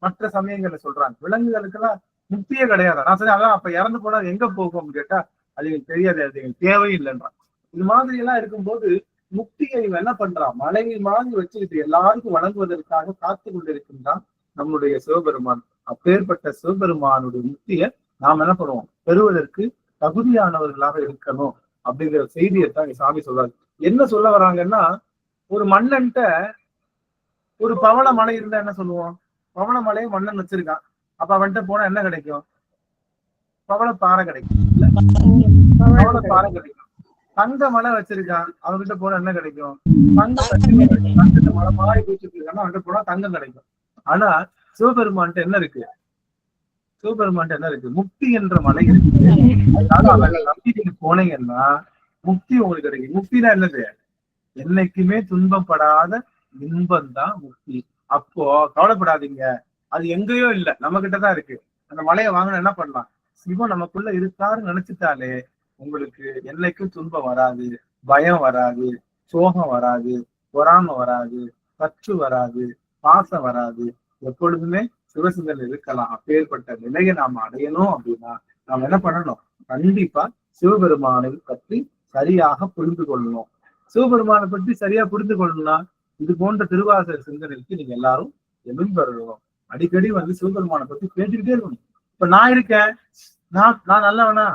மற்ற சமயங்கள்ல சொல்றாங்க விலங்குகளுக்கு எல்லாம் முக்தியே கிடையாதான். நான் சொன்னேன் அதான் அப்ப இறந்து போனா எங்க போகும் கேட்டா அது எங்களுக்கு தெரியாது, அது எங்களுக்கு தேவையில்லைன்றான். இது மாதிரி எல்லாம் இருக்கும்போது முக்தியை என்ன பண்றான், மலை மாதிரி வச்சுக்கிட்டு எல்லாருக்கும் வழங்குவதற்காக காத்து கொண்டிருக்கின்றான் நம்முடைய சிவபெருமான். அப்பேற்பட்ட சிவபெருமானுடைய முக்தியை நாம் என்ன பண்ணுவோம், பெறுவதற்கு தகுதியானவர்களாக இருக்கணும் அப்படிங்கிற செய்தியைத்தான் சாமி சொல்றாரு. என்ன சொல்ல வராங்கன்னா, ஒரு மன்னன்ட்ட ஒரு பவள மலை இருந்தா என்ன சொல்லுவோம், பவள மலையை மன்னன் வச்சிருக்கான். அப்ப அவன்கிட்ட போனா என்ன கிடைக்கும், பவள பாறை கிடைக்கும். பவள பாறை கிடைக்கும். தங்க மலை வச்சிருக்கான், அவன்கிட்ட போனா என்ன கிடைக்கும், தங்கத்தை மலை மாதிரி குடிச்சிட்டு இருக்கான், அவன்கிட்ட போனா தங்கம் கிடைக்கும். ஆனா சிவபெருமான்ட்ட என்ன இருக்கு, சிவபெருமான்ட்ட என்ன இருக்கு, முக்தி என்ற மலை இருக்கு. அதனால அவங்களை நம்பி நீங்க போனீங்கன்னா முக்தி உங்களுக்கு கிடைக்கும். முக்தினா என்னது, என்னைக்குமே துன்பப்படாத இன்பம் தான் முக்தி. அப்போ கவலைப்படாதீங்க, அது எங்கேயோ இல்ல, நம்ம கிட்டதான் இருக்கு. அந்த மலையை வாங்கினா என்ன பண்ணலாம், சிவம் நமக்குள்ள இருக்காருன்னு நினைச்சிட்டாலே உங்களுக்கு என்னைக்கும் துன்பம் வராது, பயம் வராது, சோகம் வராது, பொறாமை வராது, பற்று வராது, பாசம் வராது. எப்பொழுதுமே சிவசிந்தனை இருக்கலாம். அப்பேற்பட்ட நிலையை நாம அடையணும் அப்படின்னா நாம் என்ன பண்ணணும், கண்டிப்பா சிவபெருமானை பற்றி சரியாக புரிந்து கொள்ளணும். சிவபெருமானை பற்றி சரியா புரிந்து கொள்ளணும்னா இது போன்ற திருவாசக சிந்தனைக்கு நீங்க எல்லாரும் எதிர்பெறணும். அடிக்கடி சிவபெருமானை பத்தி பேசிக்கிட்டே இருக்கணும். இப்ப நான் இருக்கேன், நான் நல்லவனா,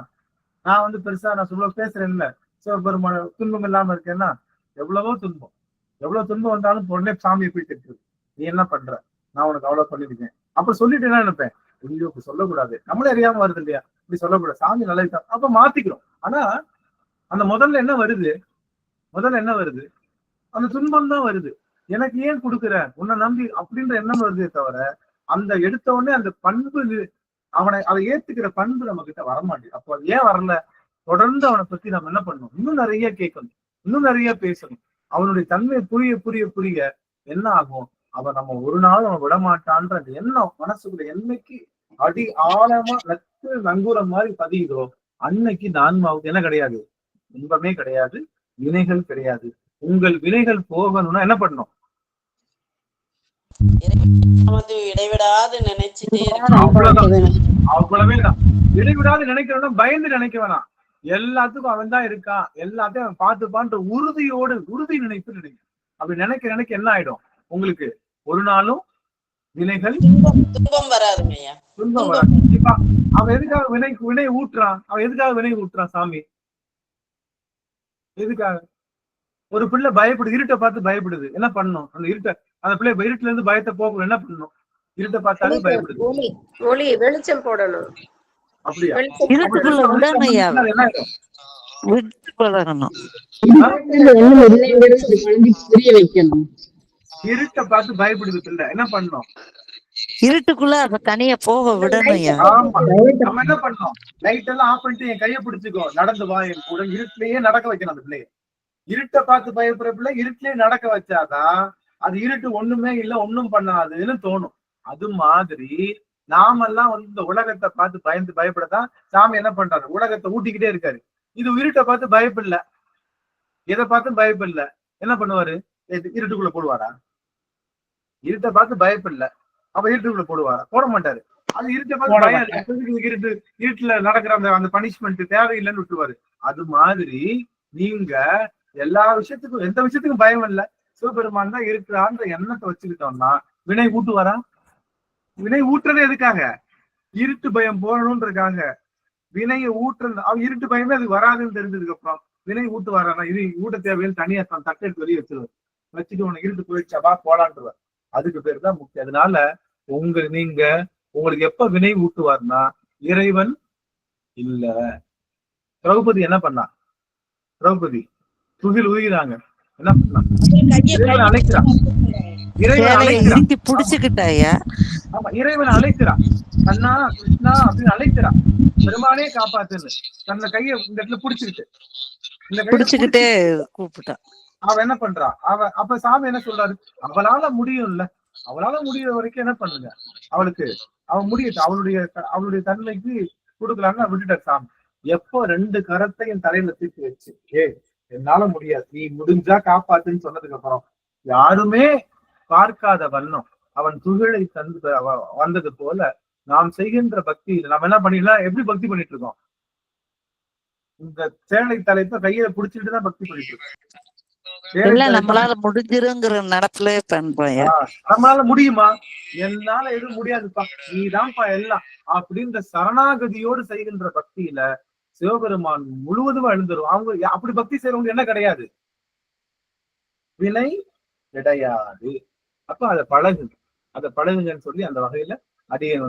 நான் பெருசா நான் சொல்ல பேசுறேன் இல்ல, சிவபெருமான துன்பம் இல்லாம இருக்கேன்னா எவ்வளவோ துன்பம், எவ்வளவு துன்பம் வந்தாலும் உடனே சாமியை போயிட்டு இருக்கு, நீ என்ன பண்ற, நான் உனக்கு அவ்வளவு பண்ணிருக்கேன் அப்ப சொல்லிட்டு என்ன நினைப்பேன், ஐயோ இப்படி சொல்லக்கூடாது, நம்மளே அறியாம வருது இல்லையா, இப்படி சொல்லக்கூடாது, சாமி நல்லதுதான், அப்ப மாத்திக்கிறோம். ஆனா அந்த முதல்ல என்ன வருது, அந்த துன்பம் தான் வருது. எனக்கு ஏன் கொடுக்குற, உன்னை நம்பி அப்படின்ற எண்ணம் வருதே தவிர அந்த எடுத்த உடனே அந்த பண்பு, அதை ஏத்துக்கிற பண்பு நம்ம கிட்ட வரமாட்டேங்குது. அப்போ அது ஏன் வரல, தொடர்ந்து அவனை பத்தி நம்ம என்ன பண்ணணும், இன்னும் நிறைய கேட்கணும், இன்னும் நிறைய பேசணும். அவனுடைய தன்மையை புரிய புரிய புரிய என்ன ஆகும், அவன் நம்ம ஒரு நாள் அவன் விடமாட்டான்ற அந்த எண்ணம் மனசுக்குள்ள என்னைக்கு அடி ஆழமா நட்டு நங்கூரம் மாதிரி பதியுதோ அன்னைக்கு இந்த ஆன்மாவுக்கு என்ன கிடையாது, இன்பமே கிடையாது, வினைகள் கிடையாது. உங்கள் வினைகள் போகணும்னா என்ன பண்ணணும், இடைவிடாது நினைச்சிட்டே அவ்வளவேதான். இடைவிடாது நினைக்கிறோம்னா பயந்து நினைக்க வேணாம், எல்லாத்துக்கும் அவன் தான் இருக்கான், எல்லாத்தையும் அவன் பார்த்துப்பான்ற உறுதியோடு உறுதி நினைப்பு நினைக்கும். அப்படி நினைக்க நினைக்க என்ன ஆயிடும், உங்களுக்கு ஒரு நாளும் வினைகள் துன்பம் வராதுங்க. துன்பம் வராது. கண்டிப்பா அவன் எதுக்காக வினை ஊட்டுறான், சாமி எதுக்காக? ஒரு பிள்ளை பயப்படுது, இருட்டை பார்த்து பயப்படுது, என்ன பண்ணணும், அந்த பிள்ளை இருட்டுல இருந்து பயத்தை போகணும், என்ன பண்ணணும், இருட்டை பார்த்தாலே பயப்படுது, ஒளி வெளிச்சம் போடணும். அப்படியா? இருட்டை பார்த்து பயப்படுது பிள்ளை, என்ன பண்ணணும், இருட்டுக்குள்ள தனியா போக விடணும். ஆமா, நம்ம என்ன பண்ணணும், லைட் எல்லாம் ஆஃப் பண்ணிட்டு என் கையை பிடிச்சுக்கோ, நடந்து வா என் கூட, இருட்டிலேயே நடக்க வைக்கணும் அந்த பிள்ளைய. இருட்டை பார்த்து பயப்படுற பிள்ளை இருட்டிலேயே நடக்க வச்சாதான் அது இருட்டு ஒண்ணுமே இல்ல, ஒண்ணும் பண்ணாதுன்னு தோணும். அது மாதிரி நாமெல்லாம் இந்த உலகத்தை பார்த்து பயப்படதான் சாமி என்ன பண்றாரு, உலகத்தை ஊட்டிக்கிட்டே இருக்காரு. இது இருட்டை பார்த்து பயப்படல, எதை பார்த்து பயப்படல, என்ன பண்ணுவாரு, இருட்டுக்குள்ள போடுவாரா? இருட்டை பார்த்து பயப்படல, அப்ப இருட்டுக்குள்ள போடுவாரா? போட மாட்டாரு. அது இருட்டை பார்த்து பயம், இருட்டுல நடக்கிற அந்த பனிஷ்மெண்ட் தேவையில்லைன்னு விட்டுருவாரு. அது மாதிரி நீங்க எல்லா விஷயத்துக்கும், எந்த விஷயத்துக்கும் பயம் இல்லை, சிவபெருமான் தான் இருக்கிறான்ற எண்ணத்தை வச்சுக்கிட்டோம்னா வினை ஊட்டுவாரா? வினை ஊட்டுறது எதுக்காக, இருட்டு பயம் போறணும்ன்றதுக்காக. வினையை ஊட்டுறது, அவன் இருட்டு பயமே அது வராதுன்னு தெரிஞ்சதுக்கு அப்புறம் வினை ஊட்டுவாரா? இது ஊட்ட தேவையில்லை, தனியா தட்டை எடுத்து வெளியே வச்சிருவார், வச்சுட்டு உனக்கு இருட்டு போயிடுச்சாபா போலான்ட்டுவார். அதுக்கு பேர் தான் முக்கியம். அதனால உங்களுக்கு எப்ப வினை ஊட்டுவார்னா இறைவன் இல்ல. திரௌபதி என்ன பண்ணா, திரௌபதி துகில் உயிராங்க, என்ன பண்ணா, இறைவன் அழைக்கிறான், இறைவன் அழைக்கிறான். இறுக்கி புடிச்சுக்கிட்டாயா? ஆமா, இறைவன் அழைக்கிறான். கண்ணா கிருஷ்ணா அப்படின்னு அழைக்கிறான். பெருமானே காப்பாத்துன்னு தன்னை கையை இந்த இடத்துல புடிச்சுக்கிட்டு இந்த புடிச்சுக்கிட்டே கூப்பிட்டான். அவன் என்ன பண்றான்? அப்ப சாமி என்ன சொல்றாரு? அவளால முடியும்ல, அவளால முடியுற வரைக்கும் என்ன பண்ணுங்க, அவளுக்கு அவன் முடியட்டும், அவளுடைய தன்மைக்கு கொடுக்கலான்னு விட்டுட்டார் சாமி. எப்போ 2 கரத்தையும் தலையில தூக்கி வச்சு என்னால முடியாது, நீ முடிஞ்சா காப்பாத்துன்னு சொன்னதுக்கு அப்புறம் யாருமே பார்க்காத வண்ணம் அவன் துகளை தந்து வந்தது போல நாம் செய்கின்ற பக்தியில நம்ம என்ன பண்ணிடலாம்? எப்படி பக்தி பண்ணிட்டு இருக்கோம்? இந்த சேலை தலைப்ப கையில புடிச்சுட்டு தான் பக்தி பண்ணிட்டு இருக்கோம். நம்மளால முடிஞ்சிருங்கிற நடப்புல பண்றோம். நம்மளால முடியுமா? என்னால எதுவும் முடியாதுப்பா, நீதான்ப்பா எல்லாம் அப்படின்ற சரணாகதியோடு செய்கின்ற பக்தியில சிவபெருமான் முழுவதும் எழுந்துரும். அவங்க அப்படி பக்தி செய்யறவங்க என்ன கிடையாது, வினை கிடையாது. அப்ப அதை பழகுங்கன்னு சொல்லி அந்த வகையில அடியன்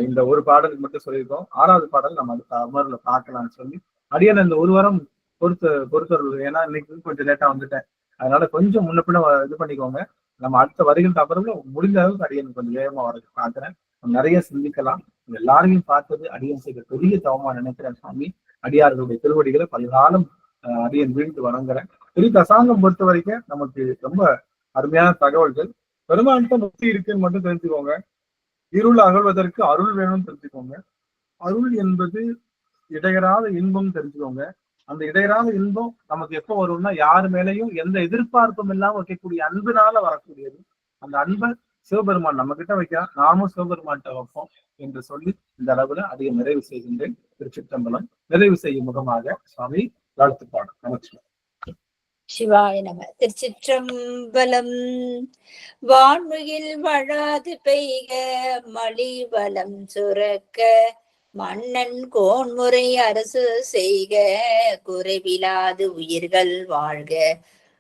இந்த ஒரு பாடலுக்கு மட்டும் சொல்லியிருக்கோம். 6வது பாடல் நம்ம அடுத்த அமர்ல பார்க்கலாம்னு சொல்லி அடியன் இந்த ஒரு வாரம் பொறுத்தவர்கள். ஏன்னா இன்னைக்கு கொஞ்சம் லேட்டா வந்துட்டேன், அதனால கொஞ்சம் முன்ன பின்ன இது பண்ணிக்கோங்க. நம்ம அடுத்த வருகின்ற அமர்வுல முடிந்த அளவுக்கு அடியன் கொஞ்சம் வேகமா வர பார்க்கிறேன். நிறைய சிந்திக்கலாம். எல்லாரையும் பார்த்தது அடியன் செய்த பெரிய தவமா நினைக்கிறேன் சாமி. அடியார்களுடைய திருவடிகளை பல்காலம் அடியன் வீழ்ந்து வணங்குறேன். திரு தசாங்கம் பொறுத்த வரைக்கும் நமக்கு ரொம்ப அருமையான தகவல்கள். பெருமான்கிட்ட முக்தி இருக்குன்னு மட்டும் தெரிஞ்சுக்கோங்க. இருள் அகழ்வதற்கு அருள் வேணும்னு தெரிஞ்சுக்கோங்க. அருள் என்பது இடையறாத இன்பம் தெரிஞ்சுக்கோங்க. அந்த இடையறாத இன்பம் நமக்கு எப்போ வரும்னா யாரு மேலையும் எந்த எதிர்பார்ப்பும் இல்லாம வைக்கக்கூடிய அன்புனால வரக்கூடியது. அந்த அன்பை சிவபெருமான் நம்ம கிட்ட வைக்க, நாமும் சிவபெருமான்கிட்ட வைப்போம் என்று சொல்லி இந்த அளவுல அதையும் நிறைவு செய்கின்றேன். திருச்சிற்றம்பலம். நிறைவு செய்யும் முகமாக சுவாமி வாழ்த்து பாடும். நமஸ்காரம். சிவாய நம. திருச்சிற்றம்பலம். வான்முகில் வழாது பெய்க மலிவலம் சுரக்க மன்னன் கோன்முறை அரசு செய்க குறைவிலாது உயிர்கள் வாழ்க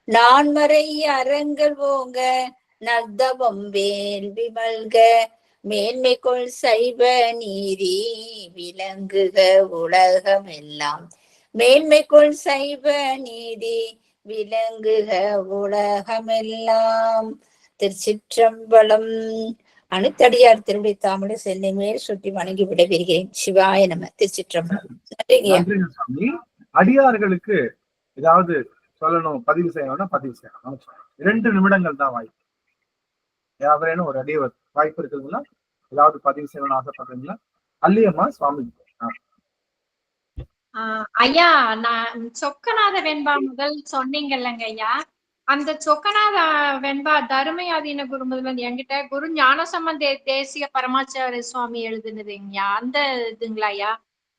நான்மறை அறங்கள் ஓங்க நர்தவம் வேள்வி மல்க மேன்மைக்குள் சைவ நீதி விளங்குக உலகம் எல்லாம் மேன்மைக்குள் சைவ நீதி விளங்குக உலகமெல்லாம். திருச்சிற்றம்பலம். அணுத்தடியார் திருவிடை தாமரை சென்னை மேல் சுற்றி வணங்கி விடைபெறுகிறேன். சிவாய நம. திருச்சிற்றம்பலம். அடியார்களுக்கு ஏதாவது சொல்லணும், பதிவு செய்யணும்னா பதிவு செய்யணும். 2 நிமிடங்கள் தான் வாய்ப்பு. யாவரேனும் ஒரு அடியவர் வாய்ப்பு இருக்குதுங்களா? ஏதாவது பதிவு செய்யணும்னு ஆசைப்படுறீங்களா? அல்லியம்மா சுவாமி. ஐயா, நான் சொக்கநாத வெண்பா முதல் சொன்னீங்கல்லங்க ஐயா, அந்த சொக்கநாத வெண்பா தருமயாதீன குரு முதல்வன் என்கிட்ட குரு ஞானசம்பந்த தேசிய பரமாச்சாரிய சுவாமி எழுதுனதுங்கய்யா, அந்த இதுங்களா ஐயா?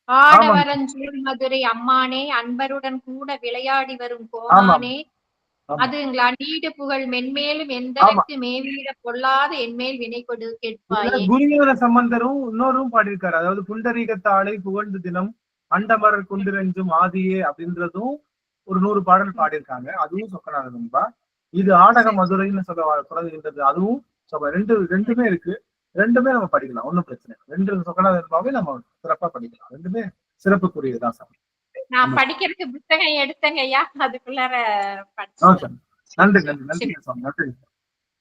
ஆடவரஞ்சூர் மதுரை அம்மானே அன்பருடன் கூட விளையாடி வரும் கோமானே அதுங்களா? நீடு புகழ் மென்மேலும் எந்தற்கு மேவீட பொல்லாத என்மேல் வினை கொடு கேட்பாயே. குருஞான சம்பந்தரும் இன்னொரும் பாடியிருக்காரு. அதாவது புண்டரீகத்தாளை புகழ்ந்து தினம் அண்டமரர் குண்டிரஞ்சும் ஆதியே அப்படின்றதும் ஒரு 100 பாடல் பாடியிருக்காங்க. அதுவும் சொக்கநாத வெண்பா. இது ஆடக மதுரைன்னு தொடங்குகின்றது. அதுவும் ரெண்டுமே இருக்கு. 2மே நம்ம படிக்கலாம், ஒன்னும் பிரச்சனை. 2 சொக்கநாத வெண்பாவே நம்ம சிறப்பா படிக்கலாம். 2மே சிறப்புக்குரியதுதான் சார். நான் படிக்கிறதுக்கு புத்தகம் எடுத்தேங்க ஐயா, அதுக்குள்ளார நன்றி நன்றி நன்றி சுவாமி. நன்றி.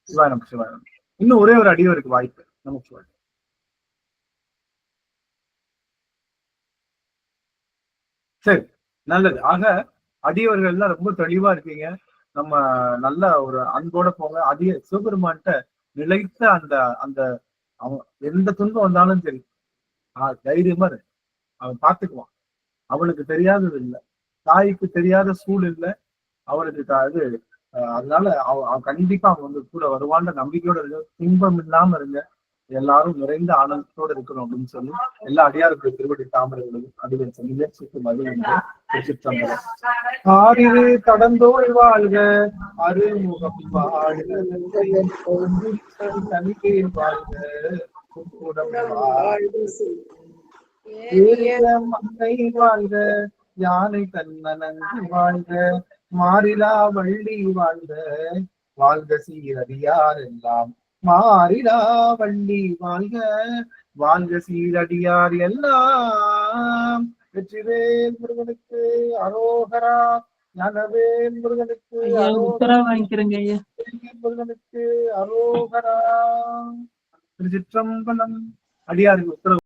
சிவாயம் சிவாயம். இன்னும் ஒரே ஒரு அடியவருக்கு வாய்ப்பு. நமக்கு சிவாயம். சரி, நல்லது. ஆக அடியவர்கள் எல்லாம் ரொம்ப தெளிவா இருக்கீங்க. நம்ம நல்ல ஒரு அன்போட போங்க. அடிய சிவபெருமான்கிட்ட நிலைத்த அந்த அவன் எந்த துன்பம் வந்தாலும் சரி தைரியமா இருக்கு, அவன் பார்த்துக்குவான். அவனுக்கு தெரியாதது இல்லை, தாய்க்கு தெரியாத சூழ் இல்லை அவனுக்கு. அதனால அவன் கண்டிப்பா அவன் கூட வருவான்ற நம்பிக்கையோட இருங்க. துன்பம் இல்லாம இருங்க. எல்லாரும் நிறைந்த ஆனந்தத்தோடு இருக்கணும் அப்படின்னு சொல்லி எல்லா அடியாருடைய திருவடி தாமரைகளும் அதில் சொல்லி மகிழ்ந்து ஆறிரு கடந்தோள் வாழ்க அருமுகம் வாழ்க தனிக்கை வாழ்க மங்கை வாழ்க யானை தன்னனங்கு வாழ்க மாறிலா வள்ளி வாழ்க வாழ்க சீரடியார் எல்லாம் மாறிலா வள்ளி வாழ்க வாழ்க சீரடியார் எல்லாம். வெற்றிவேல் முருகனுக்கு அரோகரா. ஞானவேல் முருகனுக்கு உத்தரவு வாங்கிக்கிறேங்க ஐயா. முருகனுக்கு அரோகரா. திருச்சிற்றம்பலம். அடியாருக்கு உத்தரவு.